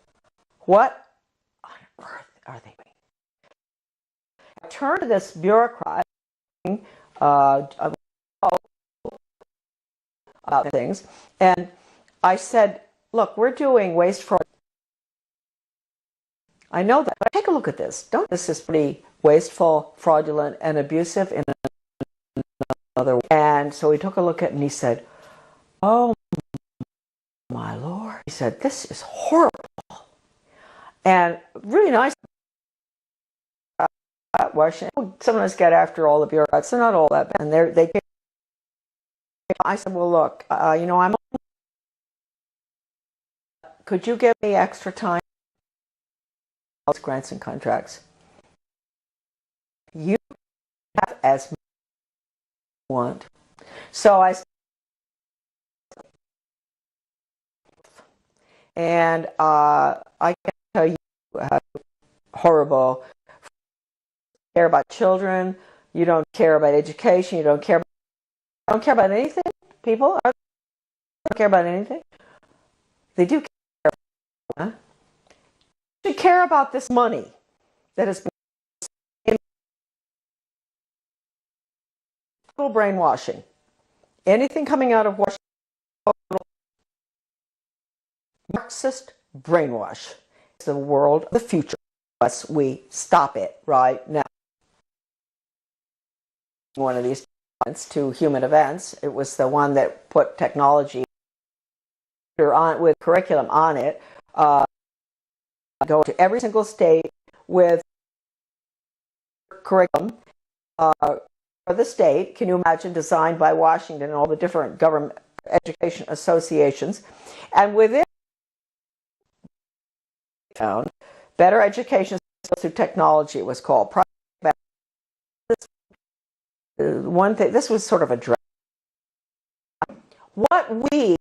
what on earth are they doing? I turned to this bureaucrat about things, and I said, look, we're doing waste fraud. I know that, but take a look at this. This is pretty wasteful, fraudulent, and abusive in another way. And so he took a look at it and he said, oh my Lord. He said, this is horrible. And really nice. Washington, sometimes get after all the bureaucrats. They're not all that bad. And they. I said, well, look, you know, could you give me extra time? Grants and contracts. You have as much as you want. So I. And I can tell you how horrible care about children. You don't care about education. You don't care about anything. People don't care about anything. They do care. Huh? They care about this money that has been total brainwashing. Anything coming out of Washington, Marxist brainwash. It's the world of the future unless we stop it right now. One of these to human events. It was the one that put technology on with curriculum on it. Go to every single state with curriculum for the state. Can you imagine, designed by Washington and all the different government education associations, and within found better education through technology. It was called. One thing, this was sort of a drag. What we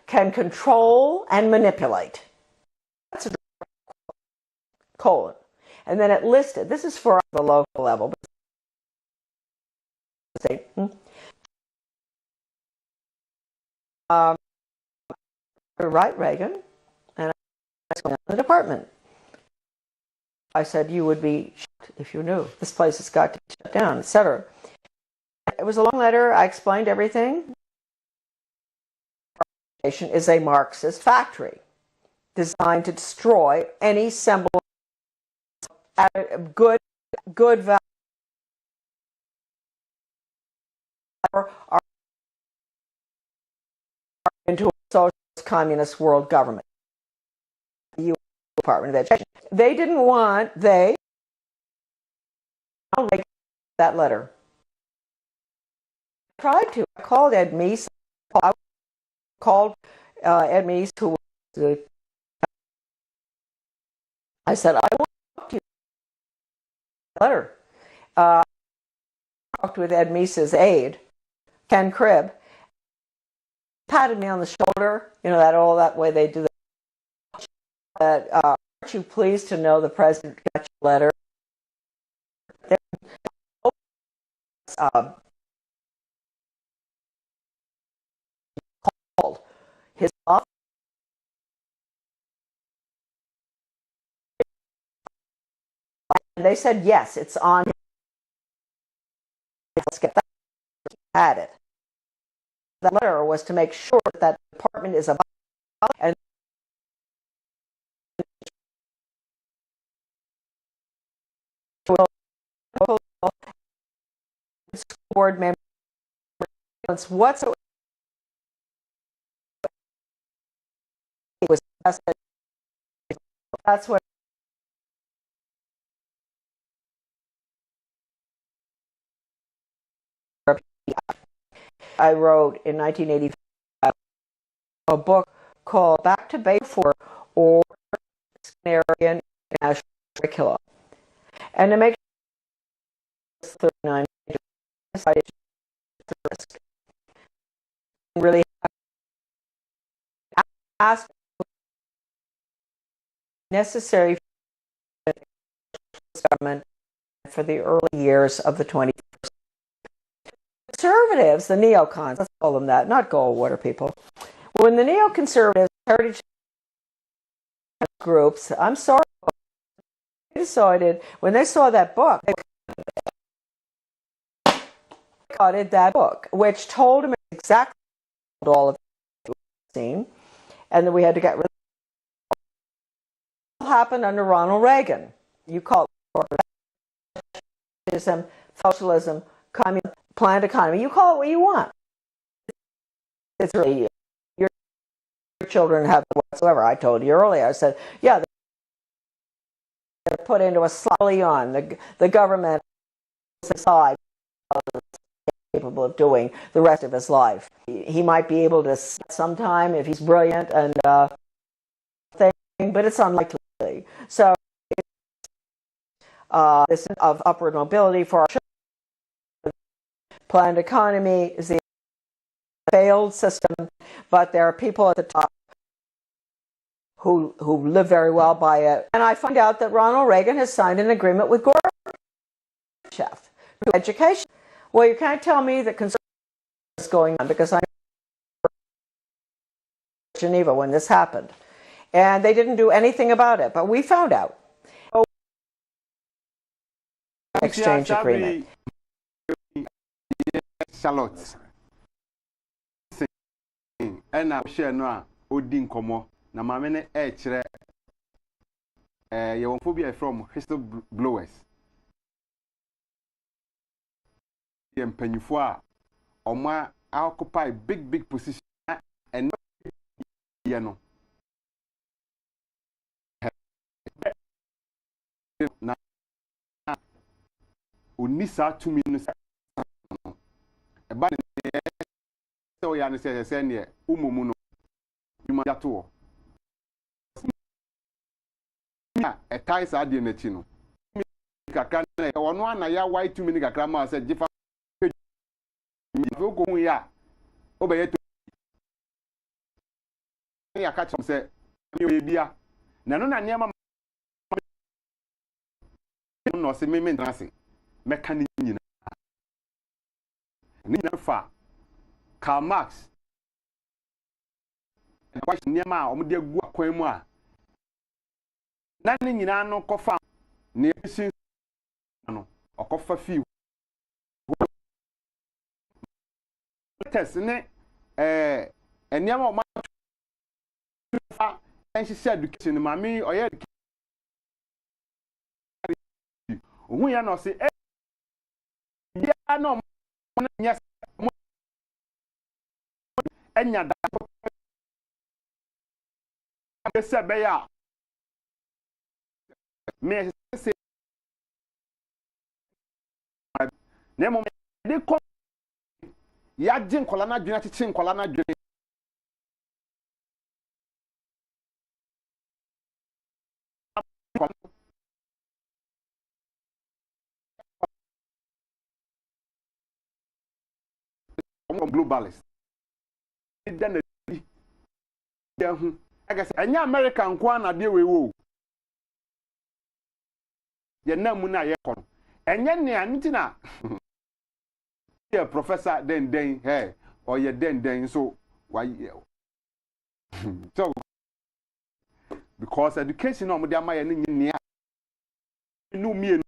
can control and manipulate. That's a colon. And then it listed, this is for the local level. Right, Reagan, and I went to the department. I said, you would be shocked if you knew. This place has got to be shut down, etc. It was a long letter. I explained everything. Is a Marxist factory designed to destroy any semblance of good value into a socialist communist world government. The U.S. Department of Education. They didn't want, that letter. I tried to. I called Ed Meese. I called Ed Meese, who was the. I said, I want to talk to you. Letter. I talked with Ed Meese's aide, Ken Cribb. Patted me on the shoulder. You know, that way they do that. Aren't you pleased to know the president got your letter? Called his office. And they said, yes, it's on. Let's get that. Had it. That letter was to make sure that the department is about and school board members whatsoever. It was that's what I wrote in 1985 a book called Back to Basics or Skinnerian National Curriculum. And to make 39 decided to risk. Really asked necessary government for the early years of the 21st. Conservatives, the neocons, let's call them that, not Goldwater people. When the neoconservatives, heritage groups, I'm sorry, they decided when they saw that book, they cutted that book, which told them exactly all of the scene, and then we had to get rid of it. It happened under Ronald Reagan. You call it Patriotism, socialism, communism, planned economy. You call it what you want. It's really your children have whatsoever. I told you earlier. I said, yeah, they're put into a slowly on the government side capable of doing the rest of his life. He might be able to sometime if he's brilliant and but it's unlikely. So this of upward mobility for our children. Planned economy is the failed system, but there are people at the top who live very well by it. And I find out that Ronald Reagan has signed an agreement with Gordon. to education. Well, you can't tell me that conservatism is going on because I was in Geneva when this happened. And they didn't do anything about it, but we found out. Exchange agreement. Charlotte. And I share no Odin Komo. Na mamene chere your phobia from whistleblowers. Mpanyifo a oma occupy big position and you know. Na unisa 2 minutes eba ne so ya ne se ne umumu no yuma yato a ties ade na chi no kakra na ono ana ya white 2 minutes kakra ma se jifa go hu ya obeye to ya ka chom se ni bia na no na niam no se me ntrase meka ni nyina ni na fa Karl Marx na wa niam a omde agu akwan mu a na ni nyina no kofa na esin no okofa fi test ne niam o ma fa enhye education ma me oye ohun ya no se bia no nya enya da se be ya me se ne mo de ko ya jin kola na dwena chichi kola na dwene globalist then I guess anya America nko na de wewo ye na mu na ye kon enye ne antina ye professor den hey or ye den so why so because education no de amaye ne nyine no mie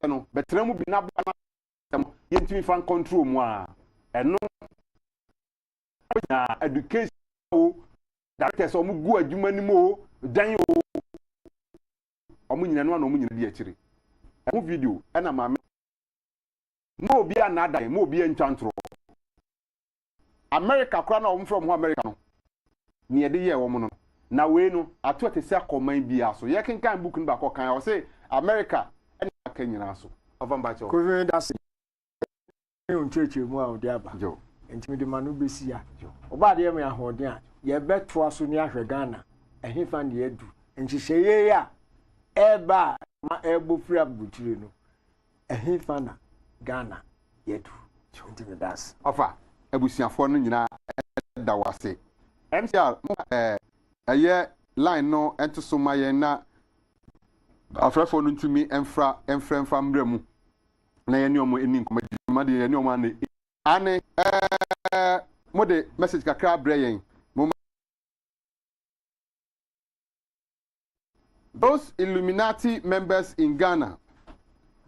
no betremu bi na bla na yentimi fan control mu a eno na education directors omu gu adwuma ni mo dan o omu nyina no na omu nyina di akire emu video na maame mo obi anada mo obi enchantro America kra na omu from America no ni ye de ye wo mo no na we no ato atese akoman bia so ye kenkan book no ba ko kan o say America na kanyina so ovambacho ko we da se ncheche mu a odi aba jo ntimi de manu besi ya oba de me ahoden a ye beto aso ni ahwe Ghana ehefa ne edu nhihye ya eba ma ebo free abutire no ehefa na Ghana yedu ntimi das ofa abusiafo no nyina da wase MCR eye line no ento so maye na afrafo no ntumi emfra mbremu na ye ne omo eni nkomadi ye ne omo ane mode message kakra breyen. Those Illuminati members in Ghana,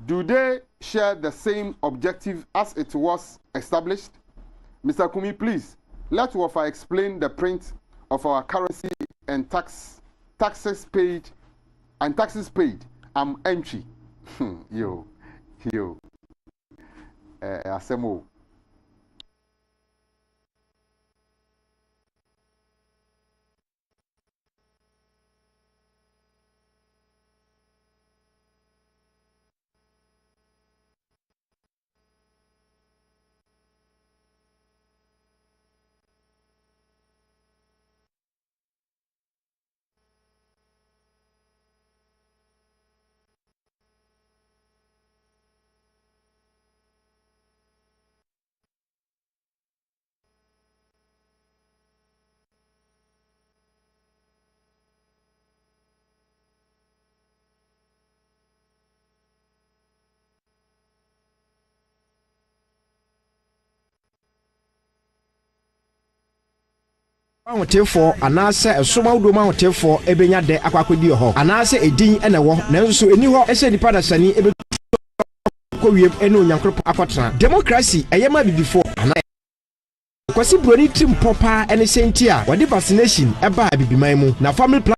do they share the same objective as it was established? Mr. Kumi, please, let Wafa explain the print of our currency and taxes paid. I'm entry. Yo. Asemo. Hotelfo anase soma udoma hotelfo ebenya de akwakodi ho anase edin ene wo nanso so eni ho ehye nipa da sani ebe ko wiem ene onyankropo akwatena democracy eyema bibifo anase kwasi broni trim popa ene sentia wade vaccination eba abibiman mu na family plan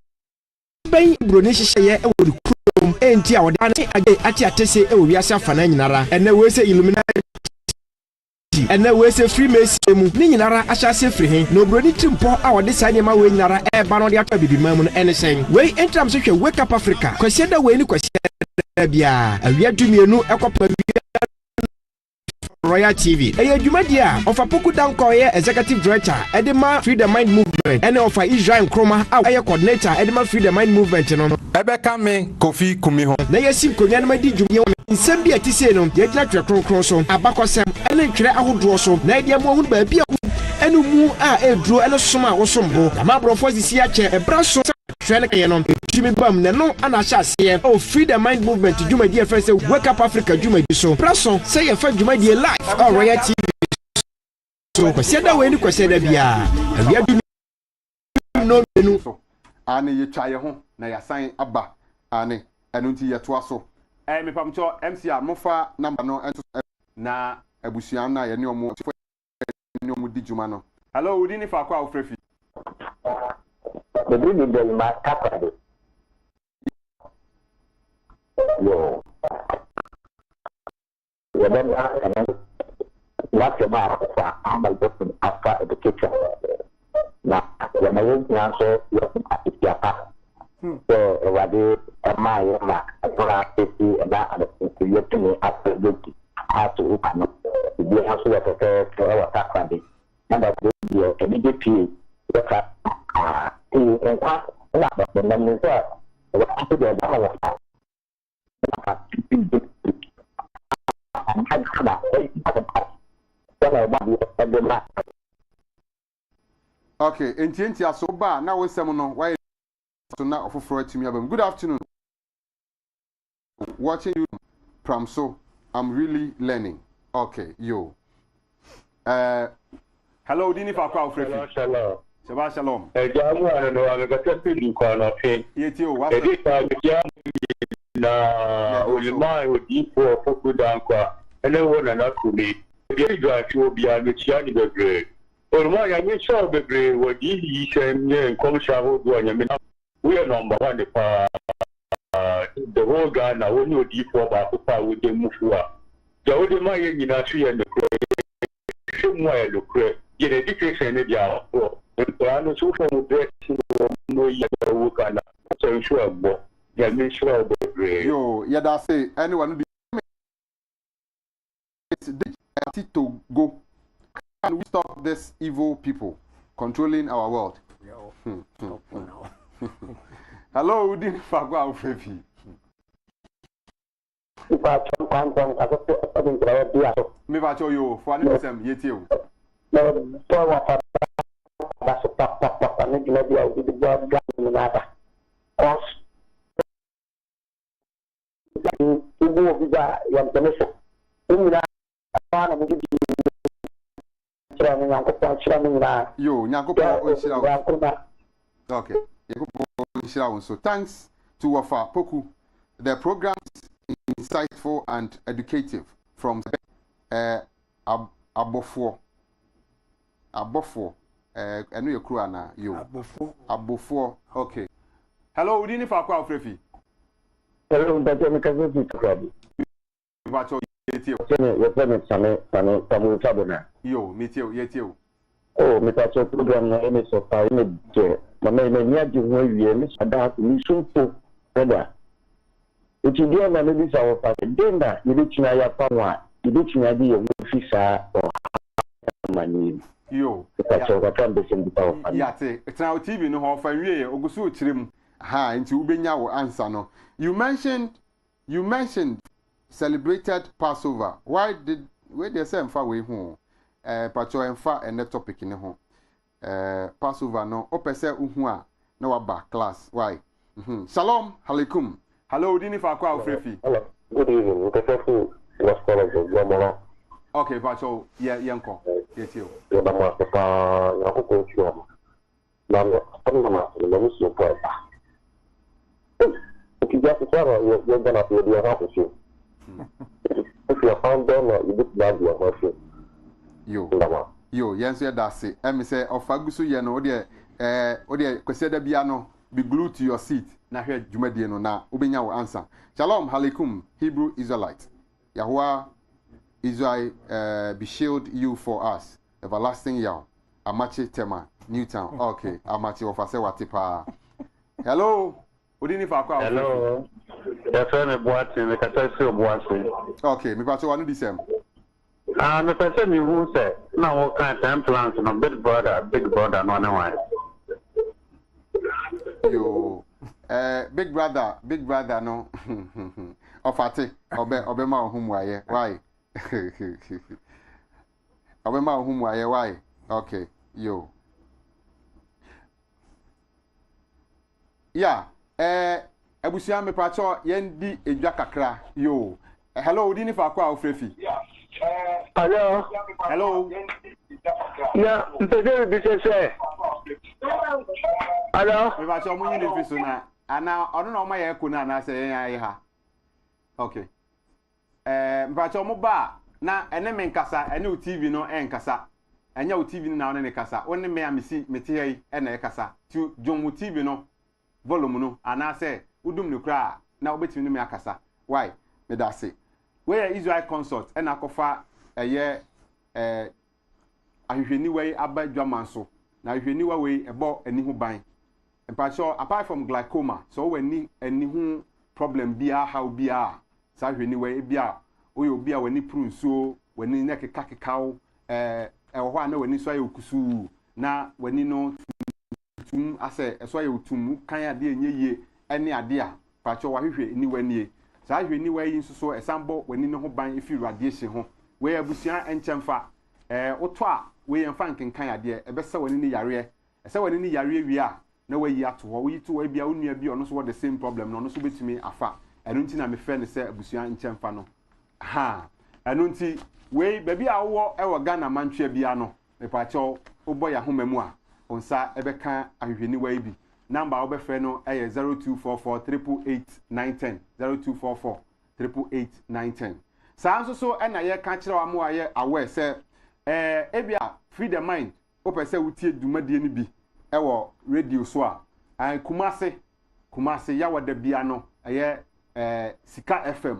ben broni hyehyeye e wo krom entia wade ati atese e wo wiase afana nyinara ene we se Illuminati ene we se Freemason mu ni nyinara ahyase free hen no broni trimpo a wode sane ma we nyinara e ba no de ata bibiman mu no ene sen we entram so hwe Wake Up Africa kwasi da we ni kwasi bia awia dumienu ekopa Royal TV eye dwumadi a ofa poku danko ye executive director edema Free the Mind Movement ene ofa Israel Nkroma a eye coordinator edema Free the Mind Movement no Ebeka me Kofi Kumiho na yesim konwa na madi dwumye nsem bia ti se no ye gina twe kronkron so abakosem ene twere ahodo so na ide mo hu ba bia ene mu a eduro ene soma wo sombo na mabrofo sisi ache ebra so twele ke no timi bam ne no ana hyase o Free the Mind Movement dwumadi e fe se Wake Up Africa dwumadi so praso say ye fa dwumadi live on Royal TV so kwase da we ni kwase da bia awia du no menu so ane ye twa ye ho na ya san aba ane enu nti ye to aso me pamcho MC a mofa number no na abusuan na ye ne omo di juma no hello udi ni fa kwa ofrefi the dream del ma kapade yo ya ben what about amal person after education na ya mayin na so ya pa so wadi ma agora eti na adaptation yetini after education to open up the house of the water and that the immediate in what the numbers are what to the okay enti aso ba na wesem no why so na ofoforo atimi abam good afternoon watching you from so I'm really learning okay yo hello dini fa kwa ofrefi hello shalom jamu ano amekata pili kwa na fe yeti o wa na ulima odipo foku dankwa ene wona na kumi ye gwafi obi ametia ni bebre oluma ya nye sho bebre wodi yi shenye komsha hodo anya we are number 1 the whole Ghana woni odipo ba pa we de mufua ja wodi ma ye nyina so ye ne kro mo ye lo kro ye de education ne dia o ano so from the no ye wo kana so sure agbo ya me sure bebre yo ya da say anyone be to go. Can we stop this evil people controlling our world? Hello, Udin Fagwa Ofefi. Me va cho yo for any sem yeti o. Yo, okay. So thanks to Wafa Poku. The program is insightful and educative from Abofo. I know your crew na yo. Abofo. Okay. Hello, Udini Fakwa Ofrefi. Hello, Dr. Mikazuki Krabi. Yo, meteo, yetio. Oh, metacho program na ene so fa ene je. Mama ene nya ji ho wie mi sada ni sunfo. Oda. Eti dia na me bisa wo fa denda ni bitina ya panwa. Ni bitina di ye wo fisa o mani. Yo. Metacho ka kan be sim bipa wo. Ya te, etna o TV no ho fa wie ogusu o kirem. Ha, nti ubenya wo answer no. You mentioned celebrated Passover. Why did they say emfa we ho? Pacho emfa ene topic ne ho. Passover no opese uhu a na waba class. Why? Shalom alaikum. Hello, dini fa kwa ofrefi. Hello. Good evening. Ukefu was college Gomoro. Okay, Pacho, yenko. Yetio. Yo ba mo pa na ko ko chuo. No, I'm so proud. If you just you're gonna be the opposite. If you're found down, you look bad, you're not. Yo, yes, that's it. And me say, of Fagusu, you know, dear, Quesada Biano, be glued to your seat. Now, here, Jumadiano, now, Ubinya will answer. Shalom, Halikum, Hebrew Israelite. Yahweh, Israel, be shield you for us. Everlasting Yah. Amachi Tema, Newtown. Okay, Amachi of Asewatipa. Hello, Udini Fakwa. Hello, your friend of Boatin, the Catastrophe of Boatin. Okay, me pass one of the same. The person you say, now what kind of implants and a big brother, no one. Yo, big brother, no. Ofate, Obema, whom why? Obema, whom why? Okay, yo. Yeah, Ebusia me pacho, yendi ejwa kakra, yo. Hello, Udini Fakwa Ofrefi. Hello. Yeah, say. Hello. We pacho mo yin fi so na. Ana ono na o ma ye ku na na say yan ha. Okay. Pacho mo ba na ene me nkasa, ene o TV no enkasa. Enya o TV na one ne kasa. One me amisi meti hei ene kasa. Tu John TV no volume no ana say udum ne kra na obetimi me akasa. Why? Me da say where Israel consult and akofa eye ahwehweni wey abadwaman so na ahwehweni wey ebo ani hu ban empacho apart from glaucoma so when ani hu problem bia how bia sa ahwehweni wey bia oyo bia wani prunso wani nekekakekaw ho ana wani so aye okusu na wani no tum ase so aye otum kan ade enyeye ene ade a pacho wahwehwe ni wani saa hweni wa yin so esambo wani ne ho ban efi radiation ho we abusia enchemfa oto a we yemfa nkenkan ade ebesa wani ne yare esa wani ne yare wi a na wayi ato ho we to wa bia onua bia ono so what the same problem no so betimi afa eno nti na me fe ne se abusia enchemfa no ha eno nti we baby a wo ewo Ghana mantwe bia no me pa cho obo ya homamu a onsa ebeka ahwehweni wa bi number obefre no 0244888910 0244888910 saa so na ye ka kire wa mo aye aware say ebia free the mind opese wutie dumadie ni bi ewo radio so a kumase ya wada bia no aye Sika FM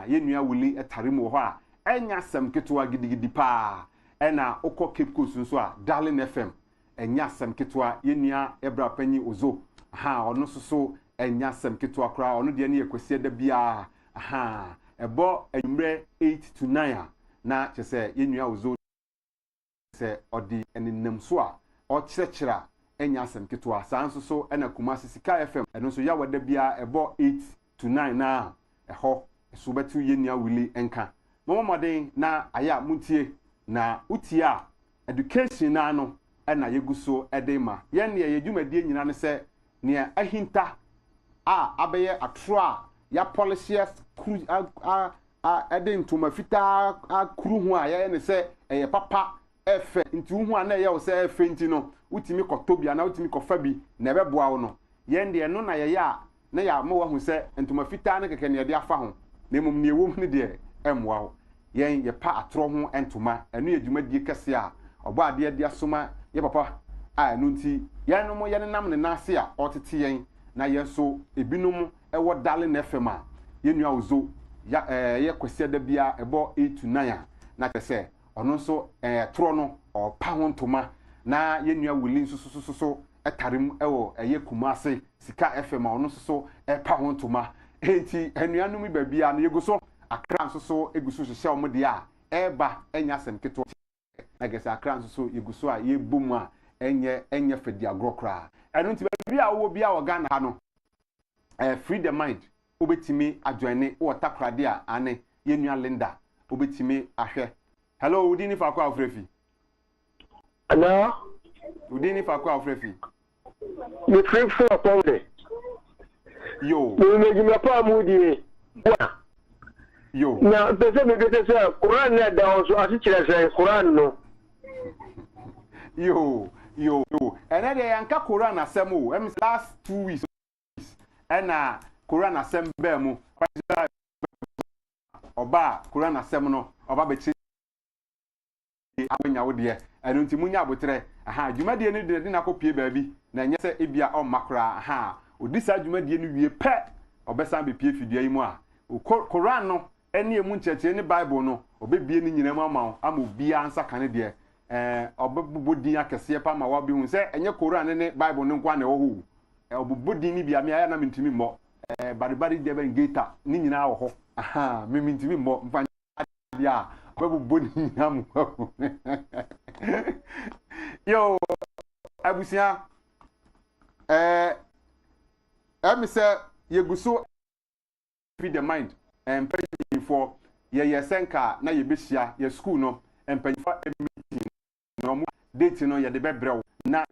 ye nua wuli etaremu ho a enya sem ketewa gidigidi pa na okọ Cape Coast so a Darling FM enya sem ketewa yenua ebra panyi ozo ono so enya sem ketewa kra ono de ne yekwese da bia ebo enumre 8 to 9 na chese yenua ozo se odi eninam so a o kyerɛkyerɛ enya sem ketewa sanso so ena Kumasi Sika FM eno so ya wada bia ebo 8 to 9 na ɛhɔ so betu yenua wili enka momoden na aya muntie na utie a education na no ena yeguso edema ye ne ye dwumadie nyina ne se ne ahinta abeye atro a ya policies eden to mafita akuru ho a ye ne se eye papa efe nti hu a na ye wo se efe nti no utimi kotobia na utimi kofa bi na ebeboa wo no ye ne no na ye ya na ya mo wa hu se ntoma fita na keke ne de afa ho na mum ne ewom ne de emwa wo ye pa atro ho entoma enu ye dwumadie kese a obo ade de asoma ye papa enu nti ye no mo ye nam ne nase a otete yen na ye so ebinom ewo Darling FM a ye nua ozo ya ye kwese da bia ebo 8 to 9 na kese ono so tro no o pa ho ntoma na ye nua wuli so etarem ewo eye Kumasi Sika FM ono so pa ho ntoma enti enuanum ba bia na yeguso akra so eguso hye o mode a eba enya sem keto na gese akra so yeguso a ye bom a enye fedi agrokra enu nti bia wo bia wo Ghana ha no free the mind obetimi ajoine wo takrade a ane ye nua Linda obetimi ahwe hello udini fa kwa ofrefi hello udini fa kwa ofrefi me free for Paul yo me me pa mudi yo na pese me gete se Quran na da so asi kire se Quran no yo yo and then yanka Quran asem o last 2 weeks and Quran asem be mu oba Quran asem no oba be chi awanya wo de enu nti munya abotre aha dwumadie ni de na kopie baabi na enye se ebia o makra aha odisa dwumadie ni wie pe obesan be pie fidua yi mu a Quran no ene emu ncheche ni Bible no obebie ni nyina mu ama obi ansa kane de obebodin akese pa ma wa bi hu se enye Quran ne Bible ne nkwa na wo hu obebodin ni bia me aya na mintimi mo bari de ben geta ni nyina wo ho aha me mintimi mo mfa dia obebodin nyam yo abusia me say yeguso feed the mind and pay for ye senka na ye behia ye school no empanyi for meeting no mo date no ye de bebrɛw na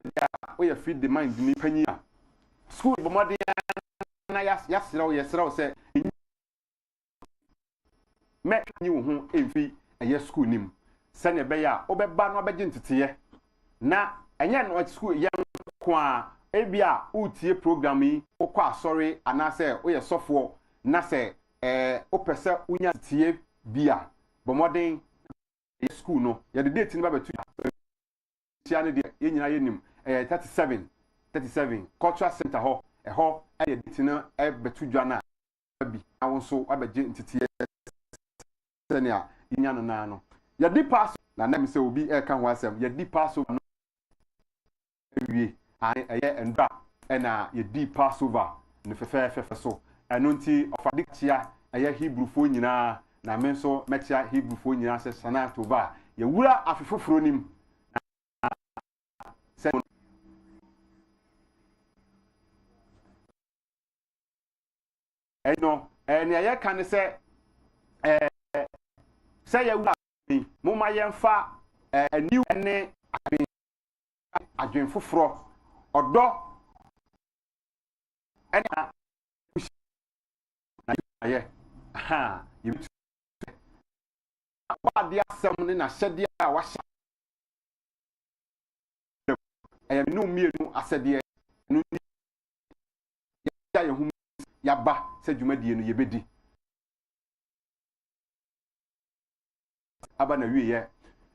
ya feed the mind ni panyi a school bo mode na ya serew se me nyi wo ho emfi ye school nim se ne be ya obeba no obegye ntete na enye no school ye ko a ebia utie program yi okwa asori anase oye sofo na se opese unya tie bia bomodin school no ya de date ni ba betu tia ne de ye nyina ye nim 37 cultural center ho ho ye date no betu dwana bi awonso abegye ntitie senia nya no na no ya di pass na na me se obi ka ho asem ya di pass no wie enda ena ye di Passover ne fefe so eno nti ofadikchia Hebrew fo nyina na me so mechia Hebrew fo nyina se sana tova ye wura afefoforo nim eno ene ye kan se ye wura mo ma ye mfa new ene adwen foforo odo ena ye ha ye wa dia sam ne na hyede a wa hye no mienu asede no ya ye hu ya ba se dwumadie no ye bedi aba na wie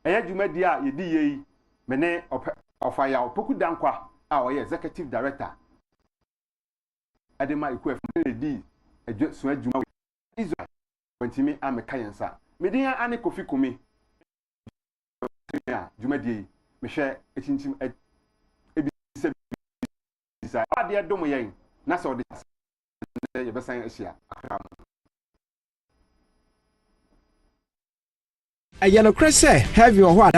ye dwumadie a ye di ye mene ofaya opoku dankwa a oye executive director adema ikuef di so adwuma Israel wantimi ameka yensa medin ane kofi kumi ya dwumadie me hwe etintim ebisa ade dom yen na so de ye besan ahia akram ayano krese heavy or what